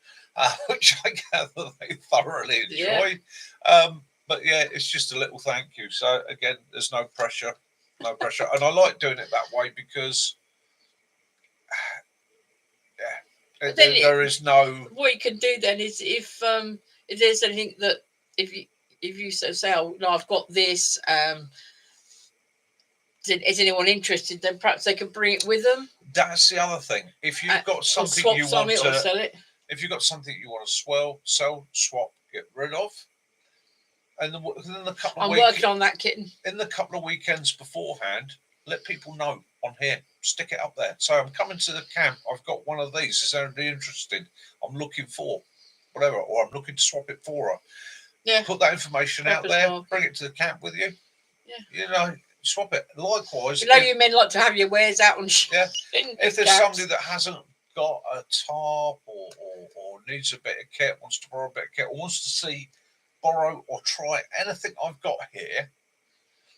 which I gather they thoroughly enjoy. But yeah, it's just a little thank you. So again, there's no pressure, and I like doing it that way because, there is no. What you can do then is if there's anything that if you say, oh no, I've got this. Is anyone interested? Then perhaps they can bring it with them. That's the other thing. If you've got something you want to sell it, if you've got something you want to sell, swap, get rid of, and then a couple of I'm working on that, kitten. In the couple of weekends beforehand, let people know on here. Stick it up there. So I'm coming to the camp. I've got one of these. Is anybody interested? I'm looking for whatever, or I'm looking to swap it for her. Yeah. Put that information out there. Bring it to the camp with you. Yeah. You know, swap it. Likewise, you know, you men like to have your wares out on. If there's somebody that hasn't got a tarp or needs a bit of kit, wants to borrow a bit of kit, or wants to borrow or try anything I've got here,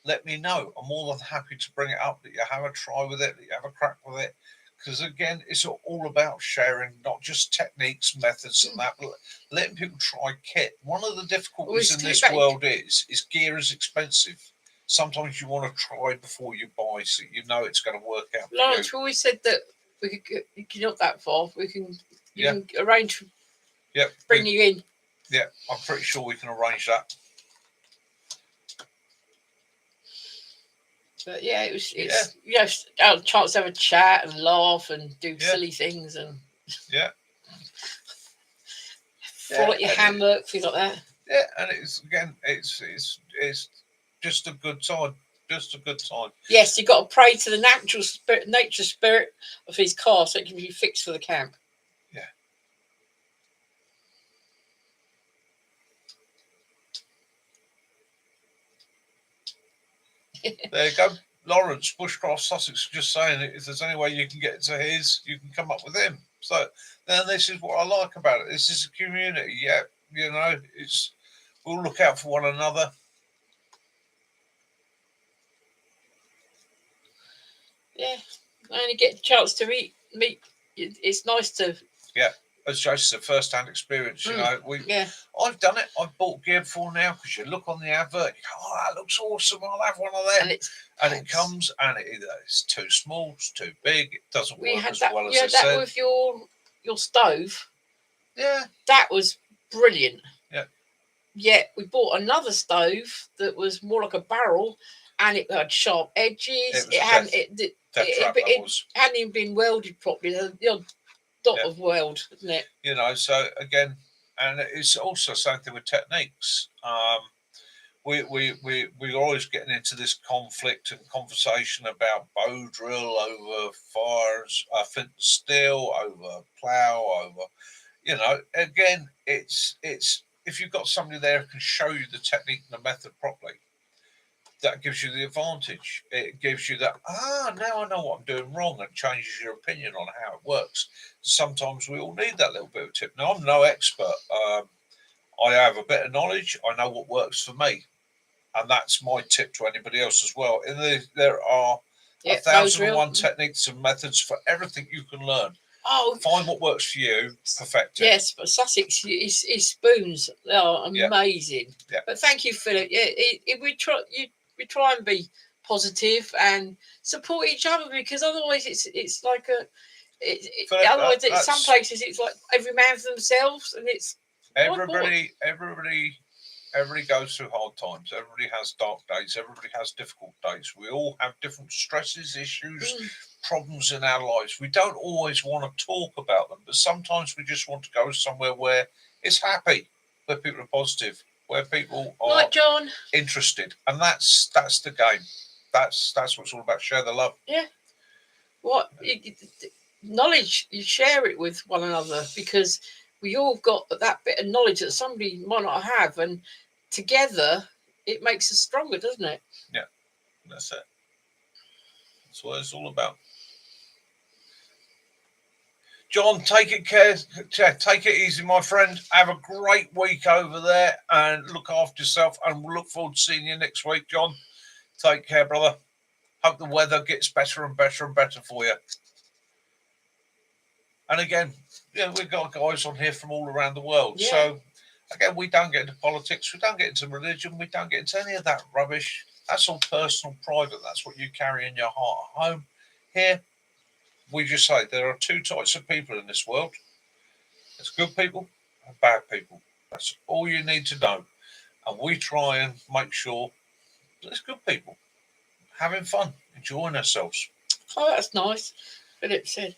let me know. I'm more than happy to bring it up, that you have a try with it, that you have a crack with it. Because again, it's all about sharing, not just techniques, methods, and that, but letting people try kit. One of the difficulties in this world is gear is expensive. Sometimes you want to try before you buy, so you know it's going to work out. Lawrence, we always said that we could not that far. We can can arrange. Bring you in. Yeah, I'm pretty sure we can arrange that. But yeah, it's a chance to have a chat and laugh and do silly things and fall at your hammock, things like that. Yeah, and it's just a good time. Just a good time. Yes, you've got to pray to the nature spirit of his car so it can be fixed for the camp. Yeah. There you go. Lawrence, Bushcraft, Sussex, just saying if there's any way you can get to his, you can come up with him. So then this is what I like about it. This is a community. Yeah, you know, we'll look out for one another. Yeah, I only get a chance to meet. It's nice to. Yeah, as Jason said, first-hand experience. You know, I've done it. I've bought gear before now because you look on the advert, you go, "Oh, that looks awesome! I'll have one of them." And it comes, and it's too small, it's too big. It doesn't work as well as it said. That with your stove. Yeah, that was brilliant. Yeah. Yet we bought another stove that was more like a barrel, and it had sharp edges. It hadn't even been welded properly. The odd dot of weld, isn't it? You know, so again, and it's also something with techniques. We're always getting into this conflict and conversation about bow drill over fires, flint and steel over plough, over, you know, again, it's if you've got somebody there who can show you the technique and the method properly, that gives you the advantage. It gives you that, now I know what I'm doing wrong, and changes your opinion on how it works. Sometimes we all need that little bit of tip. Now, I'm no expert. I have a bit of knowledge. I know what works for me. And that's my tip to anybody else as well. And there are 1,001 techniques and methods for everything you can learn. Find what works for you, perfect it. Yes, but Sussex, his spoons are amazing. Yeah. But thank you, Philip. We try and be positive and support each other, because otherwise it's like otherwise some places it's like every man for themselves, and it's everybody goes through hard times. Everybody has dark days. Everybody has difficult days. We all have different stresses, issues, problems in our lives. We don't always want to talk about them, but sometimes we just want to go somewhere where it's happy, where people are positive, where people are like John, interested, and that's the game. That's what it's all about. Share the love. Yeah. Knowledge, you share it with one another, because we all got that bit of knowledge that somebody might not have, and together it makes us stronger, doesn't it? Yeah, that's it. That's what it's all about. John, take it easy, my friend. Have a great week over there, and look after yourself, and we'll look forward to seeing you next week, John. Take care, brother. Hope the weather gets better and better and better for you. And again, we've got guys on here from all around the world. Yeah. So, again, we don't get into politics. We don't get into religion. We don't get into any of that rubbish. That's all personal, private. That's what you carry in your heart at home. Here, we just say there are two types of people in this world. There's good people and bad people. That's all you need to know. And we try and make sure there's good people having fun, enjoying ourselves. Oh, that's nice. Philip said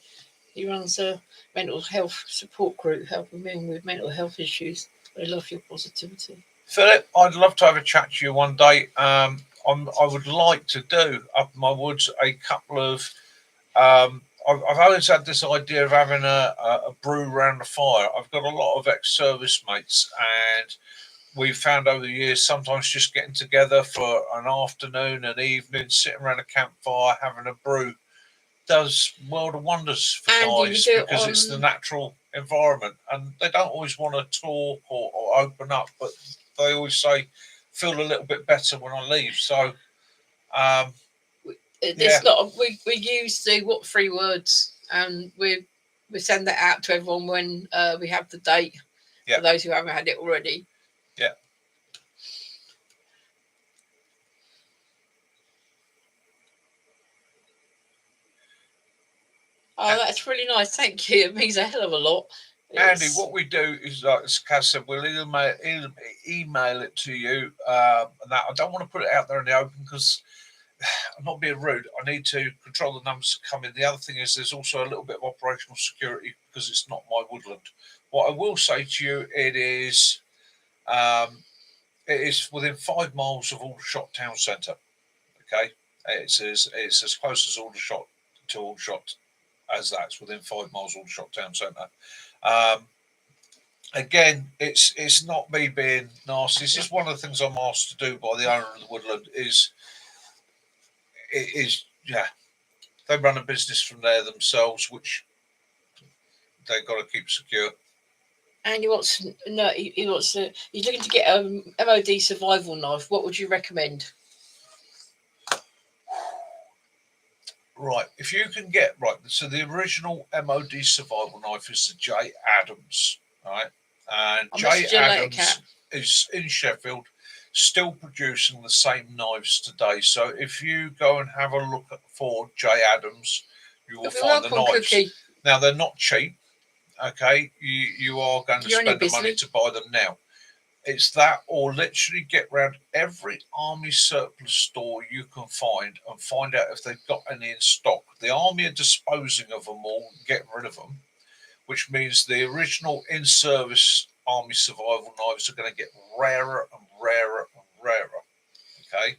he runs a mental health support group helping men with mental health issues. I love your positivity. Philip, I'd love to have a chat to you one day. I would like to do up in my woods a couple of... I've always had this idea of having a brew around the fire. I've got a lot of ex-service mates, and we've found over the years sometimes just getting together for an afternoon, an evening, sitting around a campfire, having a brew, does world of wonders for guys, because it's the natural environment, and they don't always want to talk or open up, but they always say, feel a little bit better when I leave. So... we use the 3 words, and we send that out to everyone when we have the date, for those who haven't had it already. Yeah. Oh, that's really nice. Thank you. It means a hell of a lot. Andy, what we do is, like as Kaz said, we'll email it to you. And that I don't want to put it out there in the open, because I'm not being rude. I need to control the numbers that come in. The other thing is there's also a little bit of operational security, because it's not my woodland. What I will say to you, it is within 5 miles of Aldershot Town Centre. Okay, it's as close as Aldershot to Aldershot as that. It's within 5 miles of Aldershot Town Centre. Again, it's not me being nasty. This is one of the things I'm asked to do by the owner of the woodland. They run a business from there themselves, which they've got to keep secure. And he's looking to get a MOD survival knife. What would you recommend? Right, if you can get so the original MOD survival knife is the J Adams, right? And J Adams is in Sheffield, still producing the same knives today. So if you go and have a look for J Adams, you will find the knives. Cookie. Now they're not cheap. Okay, you are going to spend the money to buy them now. It's that, or literally get round every army surplus store you can find and find out if they've got any in stock. The army are disposing of them all, getting rid of them, which means the original in-service army survival knives are going to get rarer and rarer and rarer. Okay,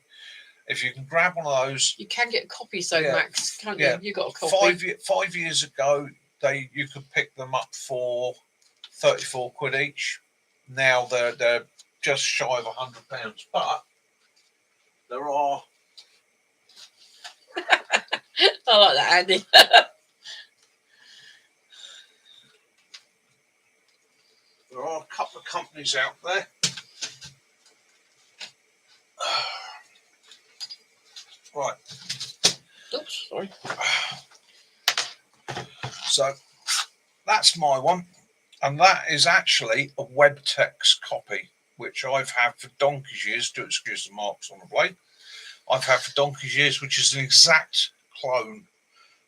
if you can grab one of those, you can get copies though, Max, can't you? You got a copy. 5 years ago, you could pick them up for 34 quid each. Now they're just shy of £100, but there are. I like that, Andy. There are a couple of companies out there. Right. Oops, sorry. So that's my one. And that is actually a Webtex copy, which I've had for donkey's years, to excuse the marks on the blade. I've had for donkey's years, which is an exact clone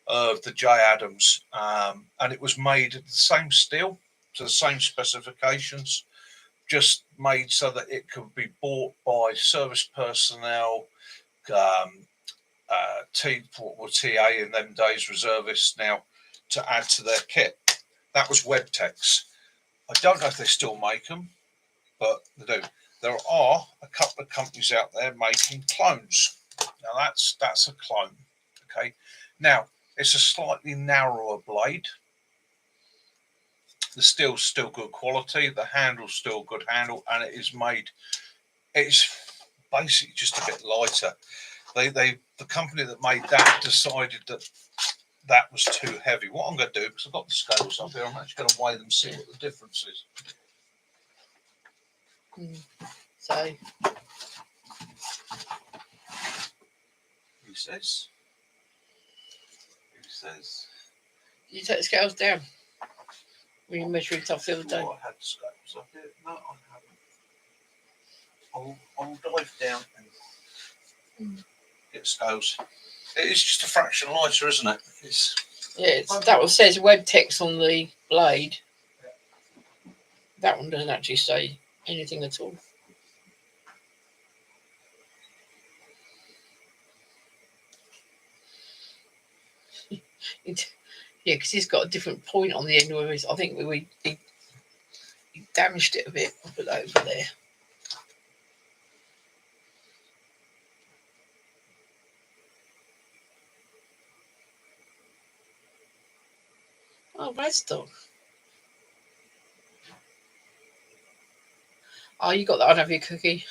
of the J Adams. And it was made of the same steel, to the same specifications, just made so that it could be bought by service personnel, TA in them days, reservists now, to add to their kit. That was Webtex. I don't know if they still make them, but they do. There are a couple of companies out there making clones. Now that's a clone. Okay. Now it's a slightly narrower blade. The steel's still good quality. The handle's still good handle, and it is made. It's basically just a bit lighter. The company that made that decided that was too heavy. What I'm going to do, because I've got the scales up here, I'm actually going to weigh them, see what the difference is. So, he says, you take the scales down when you measure it off the other day. I had the scales up here. No, I haven't. I'll dive down and get scales. It is just a fraction lighter, isn't it? That one says Webtex on the blade. Yeah. That one doesn't actually say anything at all. Because he's got a different point on the end of his. I think he damaged it a bit. I'll put that over there. Oh, Redstock. Oh, you got that on, have you, Cookie?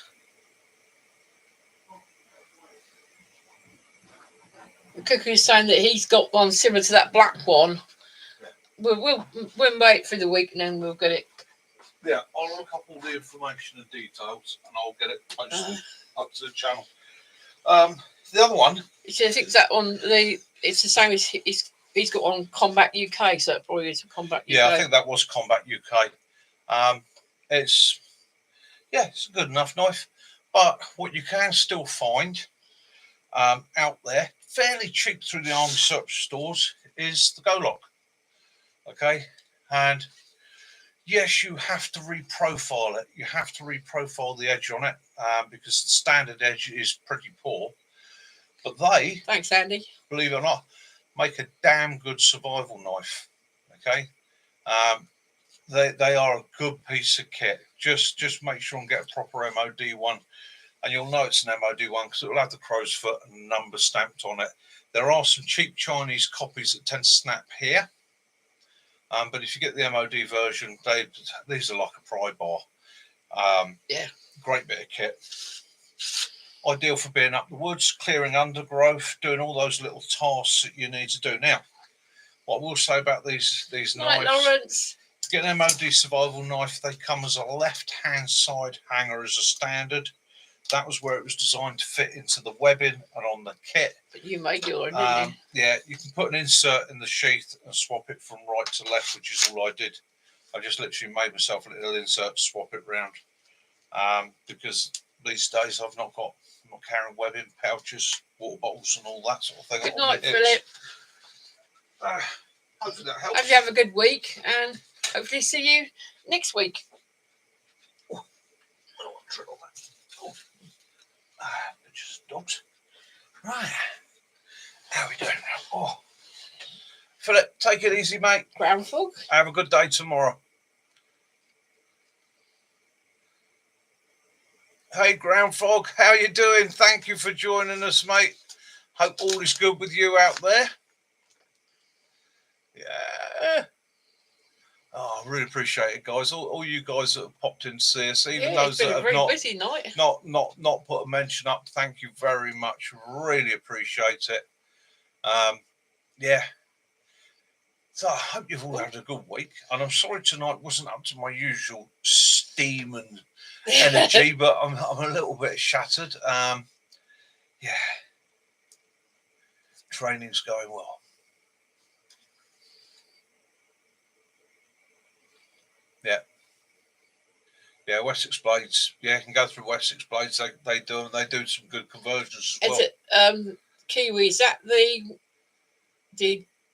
Cookie's saying that he's got one similar to that black one. We'll wait for the week and then we'll get it. Yeah, I'll look up all the information and details and I'll get it posted up to the channel. The other one. It says exact on it's the same as he's got on Combat UK, so it probably is Combat UK. Yeah, I think that was Combat UK. It's a good enough knife, but what you can still find out there, fairly cheap through the army surplus stores, is the Go-Lock. Okay, and yes, you have to reprofile it. You have to reprofile the edge on it because the standard edge is pretty poor. But thanks, Andy, believe it or not, make a damn good survival knife. Okay, they are a good piece of kit. Just make sure and get a proper MOD one, and you'll know it's an MOD one because it will have the crow's foot and number stamped on it. There are some cheap Chinese copies that tend to snap here, but if you get the MOD version, these are like a pry bar. Great bit of kit. Ideal for being up the woods, clearing undergrowth, doing all those little tasks that you need to do. Now, what I will say about these knives, Lawrence, to get an MOD survival knife, they come as a left-hand side hanger as a standard. That was where it was designed to fit into the webbing and on the kit. But you made your own, didn't you? Yeah, you can put an insert in the sheath and swap it from right to left, which is all I did. I just literally made myself a little insert to swap it round. Because these days I'm not carrying webbing, pouches, water bottles and all that sort of thing. Good night, Philip. Hopefully that helps. Hope you have a good week and hopefully see you next week. Just dogs. Right. How are we doing now? Oh. Philip, take it easy, mate. Ground fog. Have a good day tomorrow. Hey, Ground Fog, how you doing? Thank you for joining us, mate. Hope all is good with you out there. Yeah. Oh, I really appreciate it, guys. All you guys that have popped in to see us, even those that have busy night. not put a mention up, thank you very much. Really appreciate it. Yeah. So I hope you've all had a good week. And I'm sorry tonight wasn't up to my usual steam and energy, but I'm a little bit shattered. Yeah. Training's going well. Yeah, Wessex Blades. Yeah, you can go through Wessex Blades. They do some good conversions as well. Is it Kiwi? Is that the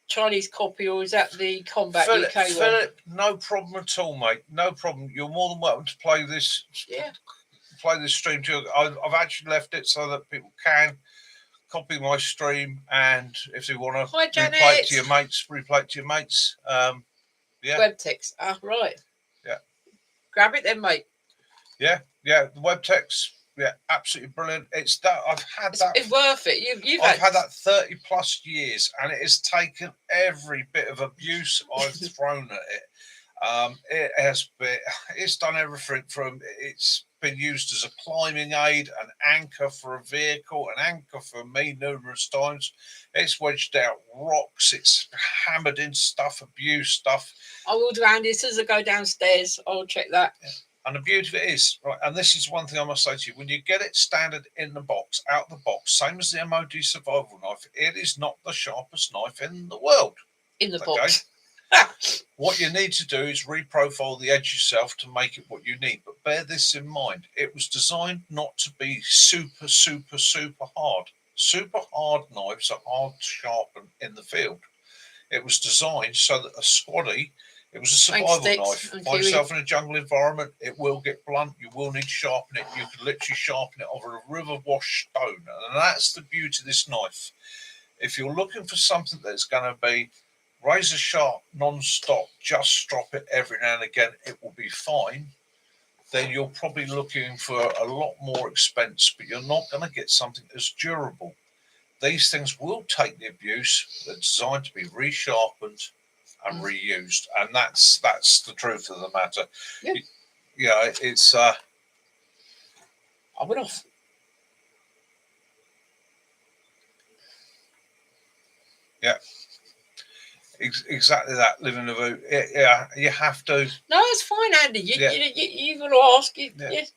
Chinese copy, or is that the Combat UK one? Philip, no problem at all, mate. No problem. You're more than welcome to play this. Yeah. Play this stream too. I've actually left it so that people can copy my stream, and if they want to replay it to your mates. Yeah. Webtex. Right. Yeah. Grab it then, mate. Yeah. The Webtex. Yeah, absolutely brilliant. It's worth it. I've had that 30 plus years, and it has taken every bit of abuse I've thrown at it. It's done everything from it's been used as a climbing aid, an anchor for a vehicle, an anchor for me numerous times. It's wedged out rocks, it's hammered in stuff, abused stuff. I will do, Andy, as soon as I go downstairs, I'll check that. Yeah. And the beauty of it is, right, and this is one thing I must say to you, when you get it standard in the box, out the box, same as the MOD survival knife, it is not the sharpest knife in the world. In the box. What you need to do is reprofile the edge yourself to make it what you need. But bear this in mind. It was designed not to be super, super, super hard. Super hard knives are hard to sharpen in the field. It was designed so that a squaddy, it was a survival knife. Find yourself in a jungle environment, it will get blunt. You will need to sharpen it. You can literally sharpen it over a river wash stone. And that's the beauty of this knife. If you're looking for something that's going to be razor sharp, non-stop, just drop it every now and again, it will be fine, then you're probably looking for a lot more expense, but you're not going to get something as durable. These things will take the abuse. They're designed to be resharpened and reused, and that's the truth of the matter. Yeah, it's I went off. Yeah, exactly that. Living the vote. Yeah, you have to. No, it's fine, Andy. You're going to ask. Yes.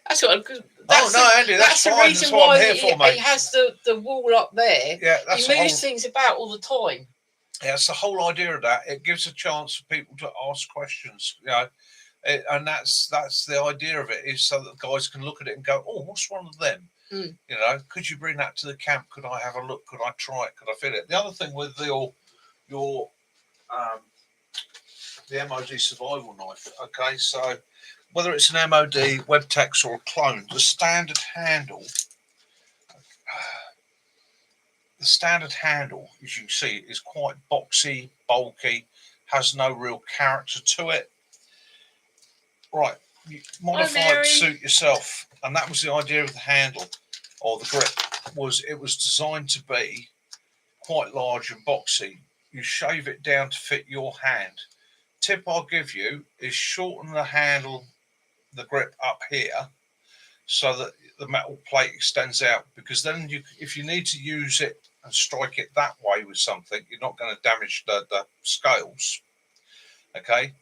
That's what. Andy, that's the fine. reason that's what why I'm here for, mate. He has the wall up there. Yeah, that's he moves things about all the time. Yeah, that's the whole idea of that. It gives a chance for people to ask questions. You know, and that's the idea of it, is so that guys can look at it and go, "Oh, what's one of them?" You know, could you bring that to the camp? Could I have a look? Could I try it? Could I fit it? The other thing with the MOD survival knife. Okay, so whether it's an MOD, Webtex, or a clone, the standard handle, as you can see, is quite boxy, bulky, has no real character to it. Right, you modify it to suit yourself, and that was the idea of the handle or the grip. It was designed to be quite large and boxy. You shave it down to fit your hand. Tip I'll give you is shorten the handle, the grip up here, so that the metal plate extends out, because then if you need to use it and strike it that way with something, you're not going to damage the scales. Okay,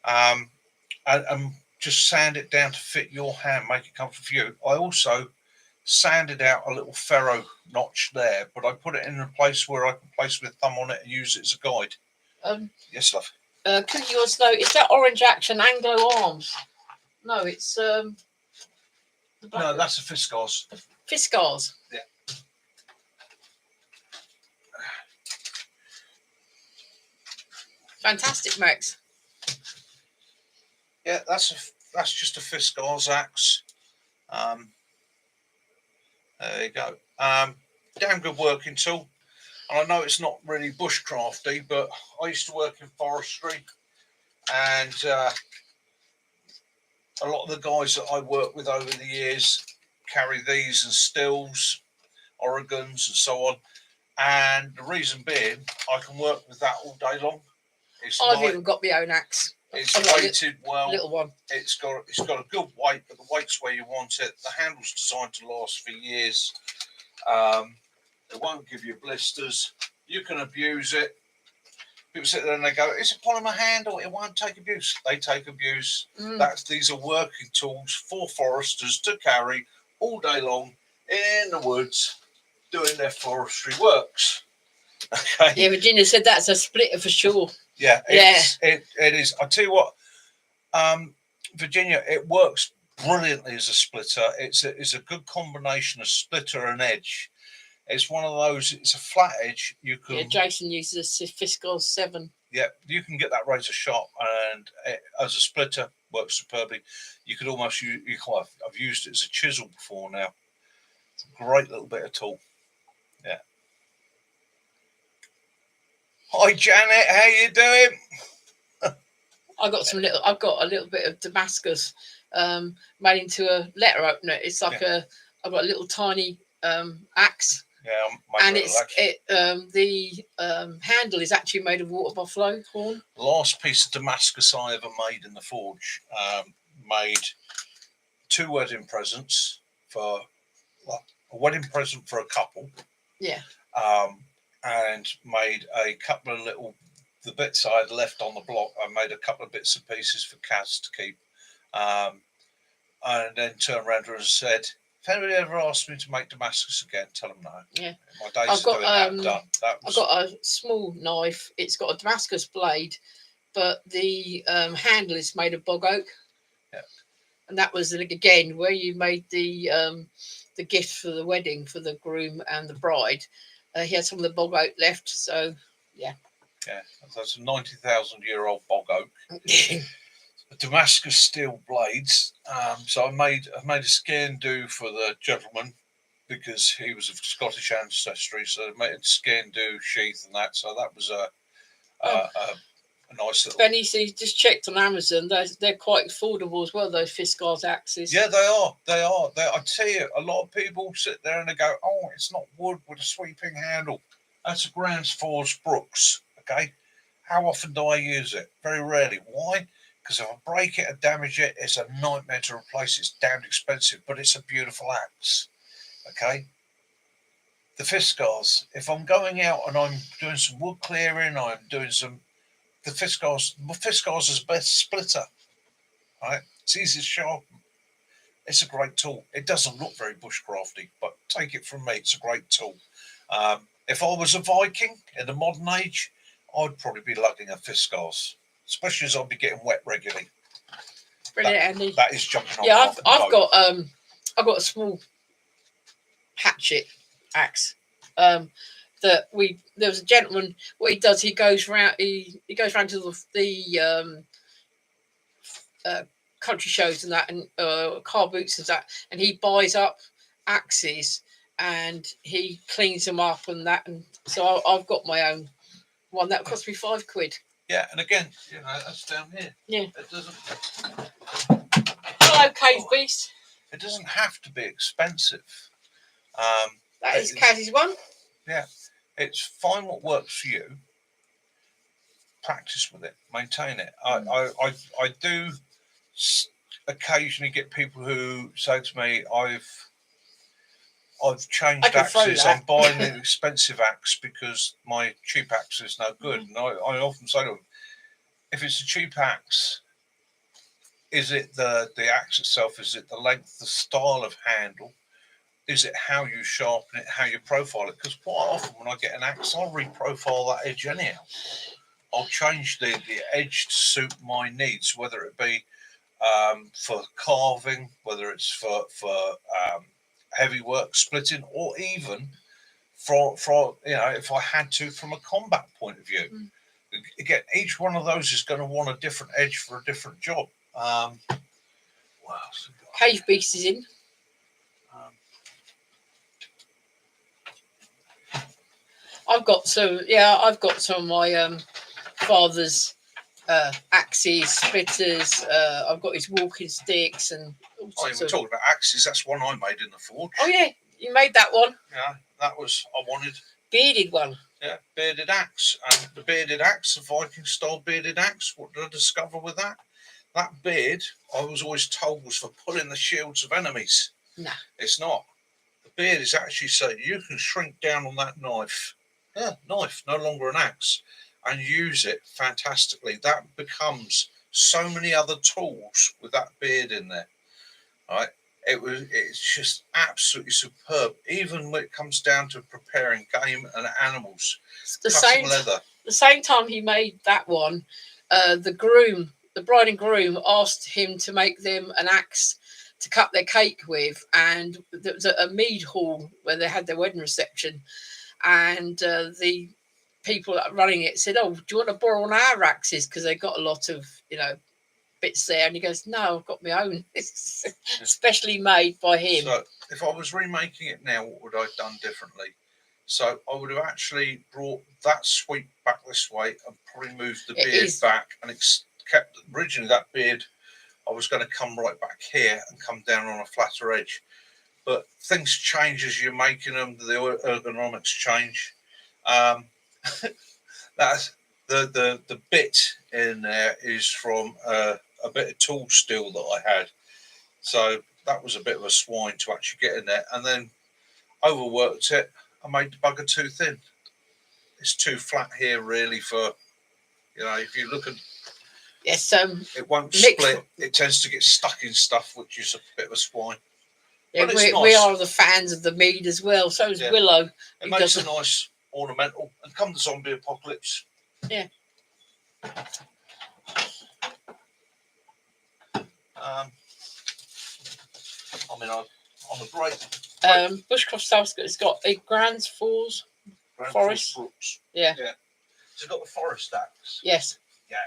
and just sand it down to fit your hand, make it comfortable for you. I also sanded out a little ferro notch there, but I put it in a place where I can place my thumb on it and use it as a guide. Yes, love. Could you also know, is that Orange Action Anglo Arms? No, it's no, that's a Fiskars. Fiskars. Yeah. Fantastic, Max. Yeah, that's just a Fiskars axe. There you go. Damn good working tool. And I know it's not really bushcrafty, but I used to work in forestry, and a lot of the guys that I work with over the years carry these and stills, Oregons, and so on. And the reason being, I can work with that all day long. I've even got my own axe. It's weighted well. Little one. It's got a good weight, but the weight's where you want it. The handle's designed to last for years. It won't give you blisters. You can abuse it. People sit there and they go, "It's a polymer handle. It won't take abuse." They take abuse. These are working tools for foresters to carry all day long in the woods, doing their forestry works. Okay. Yeah, Virginia said that's a splitter for sure. Yeah, it is. I tell you what, Virginia, it works brilliantly as a splitter. It's a good combination of splitter and edge. It's one of those. It's a flat edge. You can. Yeah, Jason uses a Fiskars 7. Yeah, you can get that razor sharp, and as a splitter, works superbly. You could almost use. I've used it as a chisel before now. It's a great little bit of tool. Yeah. Hi Janet, how you doing? I've got a little bit of Damascus made into a letter opener. It's like I've got a little tiny axe. Yeah, and the handle is actually made of water buffalo horn. The last piece of Damascus I ever made in the forge, made 2 wedding presents for a wedding present for a couple. Yeah. And made a couple of the bits I had left on the block. I made a couple of bits and pieces for Kaz to keep, and then turned around to her and said, "If anybody ever asks me to make Damascus again, tell them no." Yeah, my days of doing that done. I've got a small knife. It's got a Damascus blade, but the handle is made of bog oak. Yeah, and that was again where you made the gift for the wedding for the groom and the bride. He had some of the bog oak left, so yeah. Yeah, that's a 90,000-year-old bog oak. Damascus steel blades. So I made a skin do for the gentleman because he was of Scottish ancestry. So I made a skin do sheath and that. So that was a nice little. Benny, so just checked on Amazon. They're quite affordable as well. Those Fiskars axes. Yeah, they are. I tell you, a lot of people sit there and they go, "Oh, it's not wood with a sweeping handle." That's a Grants Forge Brooks. Okay, how often do I use it? Very rarely. Why? Because if I break it and damage it, it's a nightmare to replace. It's damned expensive, but it's a beautiful axe. Okay. The Fiskars. If I'm going out and I'm doing some wood clearing, I'm doing some. The Fiskars is the best splitter. Right? It's easy to sharpen. It's a great tool. It doesn't look very bushcrafty, but take it from me, it's a great tool. If I was a Viking in the modern age, I'd probably be lugging a Fiskars, especially as I'd be getting wet regularly. Brilliant, Andy. That is jumping on. Yeah, I've got a small hatchet axe. There was a gentleman. What he does, he goes round to the country shows and that, and car boots and that, and he buys up axes and he cleans them up and that, and so I've got my own one that cost me £5. Yeah, and again, that's down here. Yeah, it doesn't. Hello, Cave Beast. It doesn't have to be expensive. That is Kaz's one. Yeah, it's find what works for you. Practice with it, maintain it. I do occasionally get people who say to me, I've changed axes. I'm buying an expensive axe because my cheap axe is no good. And I often say to them, if it's a cheap axe, is it the axe itself? Is it the length, the style of handle? Is it how you sharpen it, how you profile it? Because quite often when I get an axe, I'll reprofile that edge anyhow. I'll change the edge to suit my needs, whether it be for carving, whether it's for heavy work, splitting, or even for if I had to from a combat point of view. Again, each one of those is going to want a different edge for a different job. What else? Cave Beast is in. I've got some of my father's axes, splitters. I've got his walking sticks and all sorts we're talking about axes. That's one I made in the forge. Oh yeah, you made that one. Yeah, that was I wanted. Bearded one. Yeah, bearded axe. And the bearded axe, the Viking style bearded axe. What did I discover with that? That beard, I was always told, was for pulling the shields of enemies. Nah. It's not. The beard is actually so you can shrink down on that knife. Yeah, knife, no longer an axe, and use it fantastically. That becomes so many other tools with that beard in there. Right? It's just absolutely superb. Even when it comes down to preparing game and animals. The same time he made that one, the bride and groom asked him to make them an axe to cut their cake with, and there was a mead hall where they had their wedding reception, and the people running it said, "Oh, do you want to borrow on our axes?" Because they got a lot of bits there, and he goes, "No, I've got my own. It's specially made by him." So if I was remaking it now, what would I have done differently? So I would have actually brought that sweep back this way and probably moved the beard back, and it's kept originally that beard. I was going to come right back here and come down on a flatter edge, but things change as you're making them. The ergonomics change. That's the bit in there is from a bit of tool steel that I had, so that was a bit of a swine to actually get in there, and then overworked it. I made the bugger too thin. It's too flat here, really. For if you look at it won't split. It tends to get stuck in stuff, which is a bit of a swine. Yeah, we are the fans of the mead as well. So is Willow. It makes a nice ornamental, and come the zombie apocalypse. Yeah. On the break. Bushcroft South has got a Grand Falls Forest. Brooks. Yeah. Yeah. It's got the forest axe. Yes. Yeah.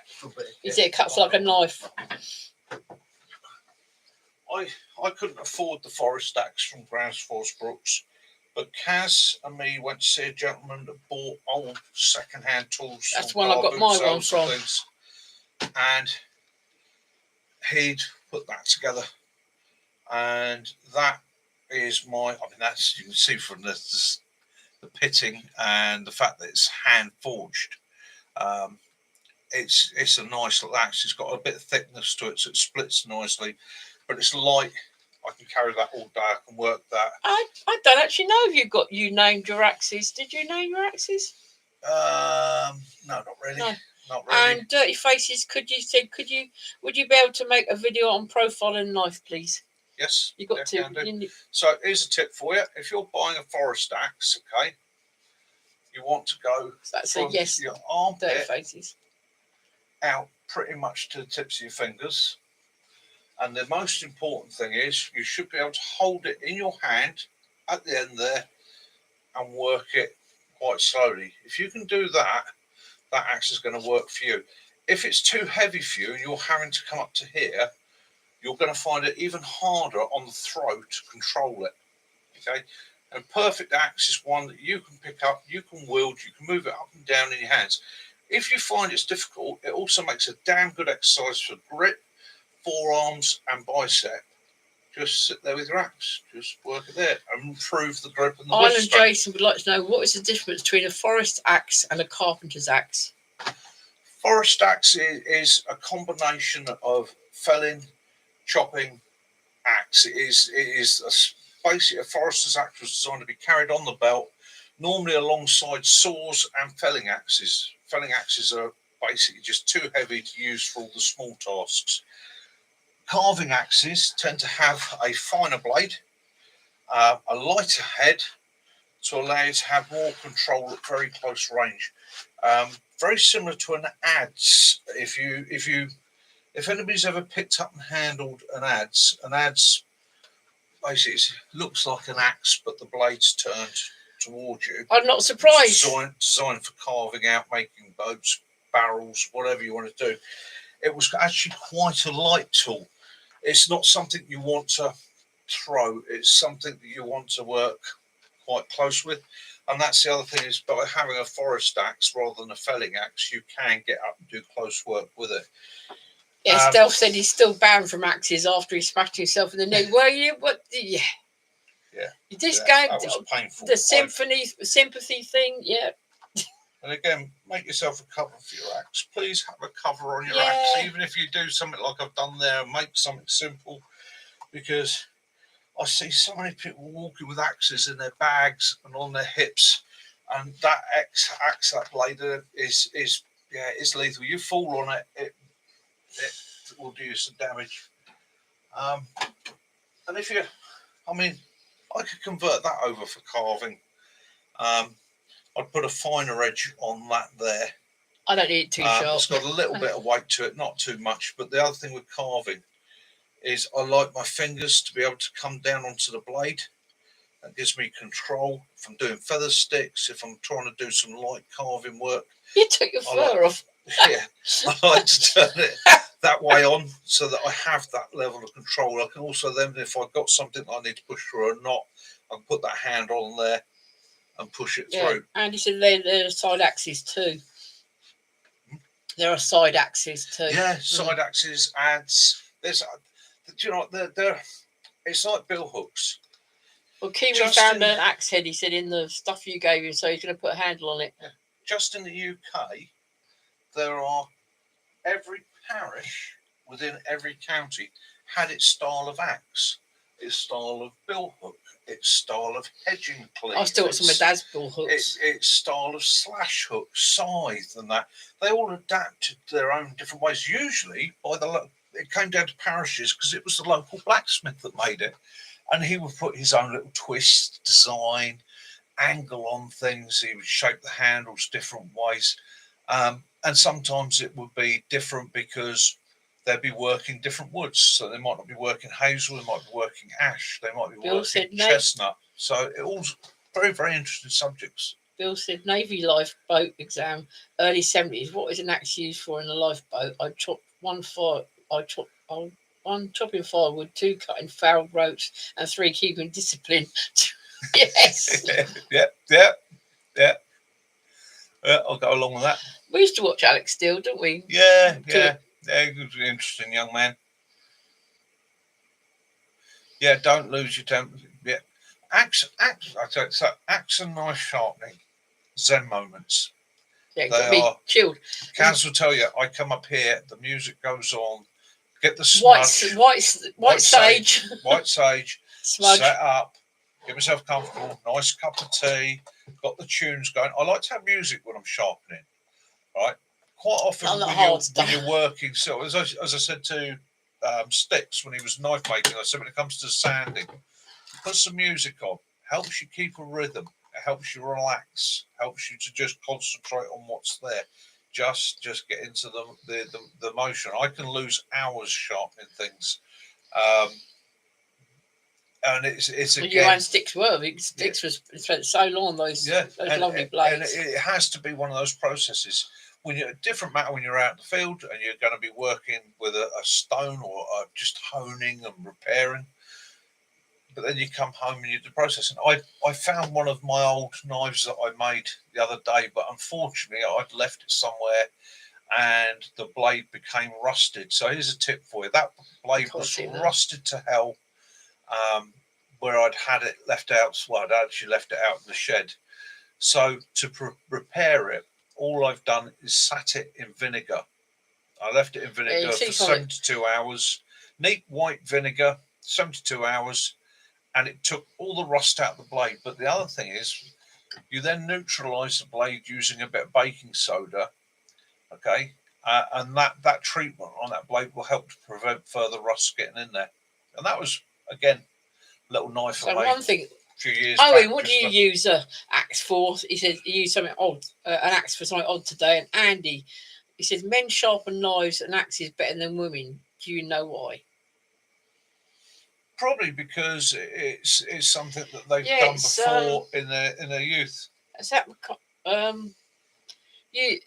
Is it cuts like a knife? I couldn't afford the forest axe from Grand Falls Brooks, but Kaz and me went to see a gentleman that bought old second-hand tools. That's one I got my one from. And he'd put that together, and that is that's, you can see from the pitting and the fact that it's hand forged. It's a nice little axe. It's got a bit of thickness to it, so it splits nicely, but it's light. I can carry that all day. I can work that. I don't actually know if you named your axes. Did you name your axes? No, not really. No. Not really. And Dirty Faces, would you be able to make a video on profiling a knife, please? Yes. You got to. So here's a tip for you. If you're buying a forest axe, okay, you want to go from your armpit Dirty Faces out pretty much to the tips of your fingers. And the most important thing is you should be able to hold it in your hand at the end there and work it quite slowly. If you can do that, that axe is going to work for you. If it's too heavy for you and you're having to come up to here, you're going to find it even harder on the throat to control it. Okay? And a perfect axe is one that you can pick up, you can wield, you can move it up and down in your hands. If you find it's difficult, it also makes a damn good exercise for grip, forearms and bicep. Just sit there with your axe, just work it there and improve the grip and the Island Jason would like to know, what is the difference between a forest axe and a carpenter's axe? Forest axe is a combination of felling, chopping, axe. It is basically a forester's axe was designed to be carried on the belt, normally alongside saws and felling axes. Felling axes are basically just too heavy to use for all the small tasks. Carving axes tend to have a finer blade, a lighter head, to allow you to have more control at very close range. Very similar to an adze. If anybody's ever picked up and handled an adze basically looks like an axe, but the blade's turned towards you. I'm not surprised. Designed for carving out, making boats, barrels, whatever you want to do. It was actually quite a light tool. It's not something you want to throw. It's something that you want to work quite close with. And that's the other thing, is by having a forest axe rather than a felling axe, you can get up and do close work with it. Yeah, Stealth said he's still banned from axes after he smashed himself in the knee. Were you? What? Yeah. Yeah. You just that was painful. The sympathy thing. Yeah. And again, make yourself a cover for your axe. Please have a cover on your axe, even if you do something like I've done there, make something simple, because I see so many people walking with axes in their bags and on their hips, and that axe, that blade is lethal. You fall on it, it will do you some damage. And if you, I mean, I could convert that over for carving. I'd put a finer edge on that there. I don't need it too sharp. It's got a little bit of weight to it, not too much. But the other thing with carving is I like my fingers to be able to come down onto the blade. That gives me control if I'm doing feather sticks, if I'm trying to do some light carving work. You took your fur off. Yeah, I like to turn it that way on so that I have that level of control. I can also then, if I've got something that I need to push through a knot, I can put that hand on there and push it through. And you said there are side axes too. There are side axes too. Yeah, side axes, adze. There's, do you know, they're it's like bill hooks. Well, Kiwi found an axe head, he said, in the stuff you gave him, so he's going to put a handle on it. Yeah. Just in the UK, there are, every parish within every county had its style of axe, its style of bill hook, its style of hedging cleave. I still got some of Dad's bill hooks. Its style of slash hook, scythe, and that. They all adapted their own different ways. Usually, it came down to parishes because it was the local blacksmith that made it, and he would put his own little twist, design, angle on things. He would shape the handles different ways, and sometimes it would be different because they'd be working different woods. So they might not be working hazel, they might be working ash, they might be working chestnut. So it all's very, very interesting subjects. Bill said Navy lifeboat exam, early 70s. What is an axe used for in a lifeboat? I chopped one chopping firewood, 2 cutting foul ropes, and 3 keeping discipline. Yes. Yeah. I'll go along with that. We used to watch Alex Steele, didn't we? Yeah. He was an interesting young man. Yeah, don't lose your temper. Yeah, axe and knife sharpening, Zen moments. Yeah, got me chilled. Kaz will tell you, I come up here, the music goes on, get the smudge, white sage, smudge, set up, get myself comfortable, nice cup of tea, got the tunes going. I like to have music when I'm sharpening, right? Quite often when you're working, so as I said to Sticks when he was knife making, I said when it comes to sanding, put some music on. Helps you keep a rhythm. It helps you relax. Helps you to just concentrate on what's there. Just get into the motion. I can lose hours sharpening things, and it's again. You and Sticks were. Sticks was spent so long on those lovely blades. And it has to be one of those processes. When you're a different matter when you're out in the field and you're going to be working with a stone or just honing and repairing. But then you come home and you do the processing. I found one of my old knives that I made the other day, but unfortunately I'd left it somewhere and the blade became rusted. So here's a tip for you. That blade was rusted to hell, where I'd had it left out. Well, I'd actually left it out in the shed. So to repair it, all I've done is sat it in vinegar. I left it in vinegar for 72 hours. Neat white vinegar, 72 hours. And it took all the rust out of the blade. But the other thing is, you then neutralise the blade using a bit of baking soda Okay, and that treatment on that blade will help to prevent further rust getting in there. And that was again a little knife So I made one thing. a few years Owen, back. what do you use a axe for? He says you use something odd, an axe for something odd today. And Andy, he says men sharpen knives and axes better than women. Do you know why? Probably because it's something that they've done before in their youth. Is that you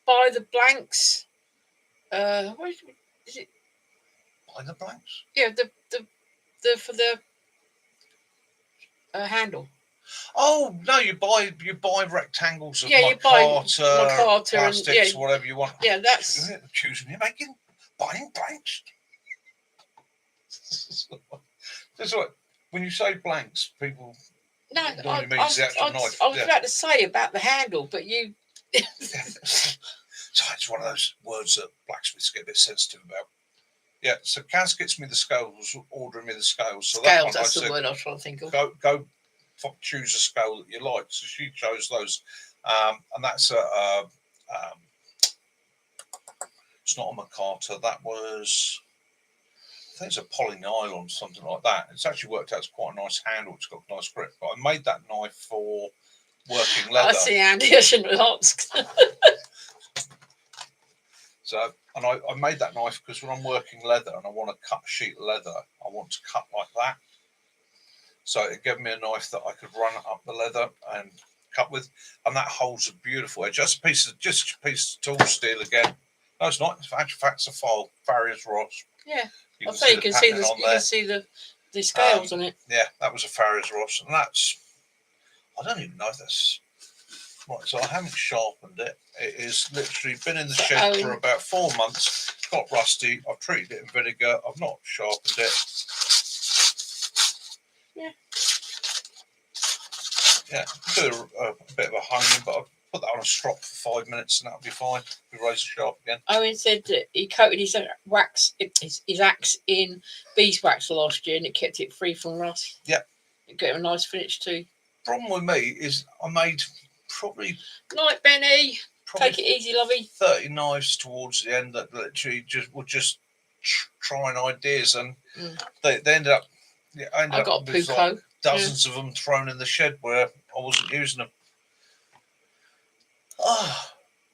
buy the blanks? What is it? Buy the blanks? Yeah, the for the handle. Oh no, you buy rectangles of micarta, plastics, whatever you want. Yeah, that's choosing you're making buying blanks. That's what when you say blanks, people normally means the actual knife. I was about to say about the handle, but you. So it's one of those words that blacksmiths get a bit sensitive about. Yeah, so Kaz gets me the scales, ordering me the scales. So scales, that's the word I was trying to think of. Go choose a scale that you like. So she chose those, and that's it's not a micarta. That was, I think it's a polynylon, something like that. It's actually worked out as quite a nice handle. It's got a nice grip. But I made that knife for working leather. I see, Andy. I shouldn't have asked. So, and I made that knife because when I'm working leather and I want to cut a sheet of leather, I want to cut like that. So it gave me a knife that I could run up the leather and cut with, and that holds a beautiful edge. Just a piece of tool steel again. No, it's not. In fact, it's a file, Farrier's Ross. Yeah, you can see the scales on it. Yeah, that was a Farrier's Ross, and that's, I don't even know if that's right. So I haven't sharpened it. It is literally been in the shed for about 4 months. Got rusty. I've treated it in vinegar. I've not sharpened it. Yeah. Yeah, do a bit of a honing, but I'll put that on a strop for 5 minutes and that'll be fine. Be razor sharp again. Owen said that he coated his axe in beeswax last year and it kept it free from rust. Yeah. It got a nice finish too. Problem with me is I made probably... Night, Benny. Take it easy, lovey. 30 knives towards the end that literally were just trying ideas, and they ended up... Yeah, I got a Puko. Like dozens of them thrown in the shed where I wasn't using them. Oh,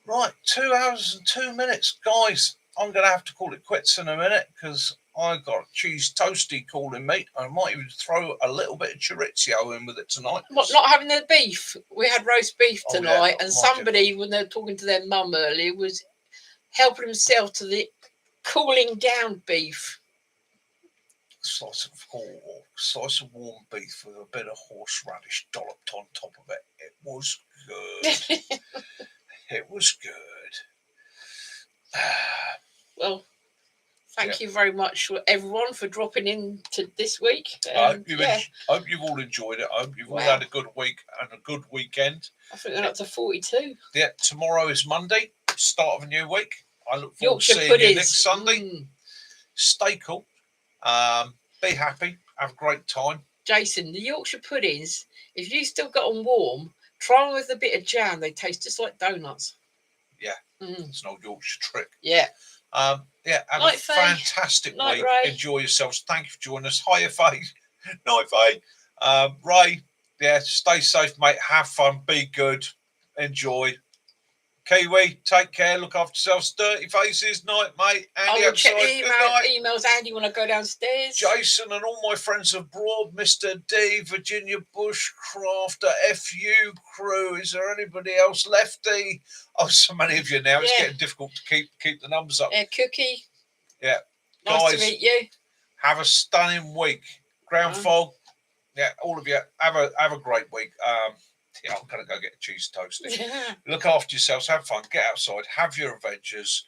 right, 2 hours and 2 minutes. Guys, I'm going to have to call it quits in a minute because I got cheese toasty calling me. I might even throw a little bit of chorizo in with it tonight. What, not having the beef? We had roast beef tonight, and somebody, when they were talking to their mum earlier, was helping himself to the cooling down beef. Slice of warm beef with a bit of horseradish dolloped on top of it. It was good. It was good. Well, thank you very much, everyone, for dropping in to this week. I hope you've all enjoyed it. I hope you've all had a good week and a good weekend. I think we're up to 42. Yeah, tomorrow is Monday, start of a new week. I look forward to seeing you next Sunday. Stay cool. Be happy. Have a great time. Jason, the Yorkshire puddings, if you still got them warm, try them with a bit of jam. They taste just like donuts. Yeah, it's an old Yorkshire trick. Yeah. Have a fantastic week. Ray. Enjoy yourselves. Thank you for joining us. Hiya, Faye. Night, Faye. Ray, stay safe, mate. Have fun. Be good. Enjoy. Kiwi, take care. Look after yourselves. Dirty Faces. Night, mate. Andy, I will check the emails, Andy, when I go downstairs. Jason and all my friends abroad. Mr. D, Virginia Bushcrafter, FU crew. Is there anybody else? Lefty. Oh, so many of you now. It's getting difficult to keep the numbers up. Cookie. Yeah. Nice to meet you. Have a stunning week. Ground fog. Yeah, all of you. Have a great week. I'm going to go get a cheese toasty. Look after yourselves. Have fun. Get outside. Have your adventures.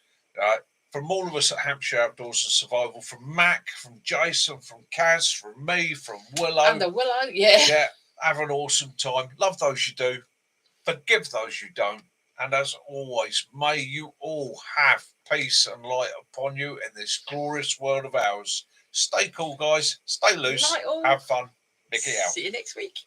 From all of us at Hampshire Outdoors and Survival, from Mac, from Jason, from Kaz, from me, from Willow. And the Willow, yeah. Have an awesome time. Love those you do. Forgive those you don't. And as always, may you all have peace and light upon you in this glorious world of ours. Stay cool, guys. Stay loose. Have fun. Mickey out. See you next week.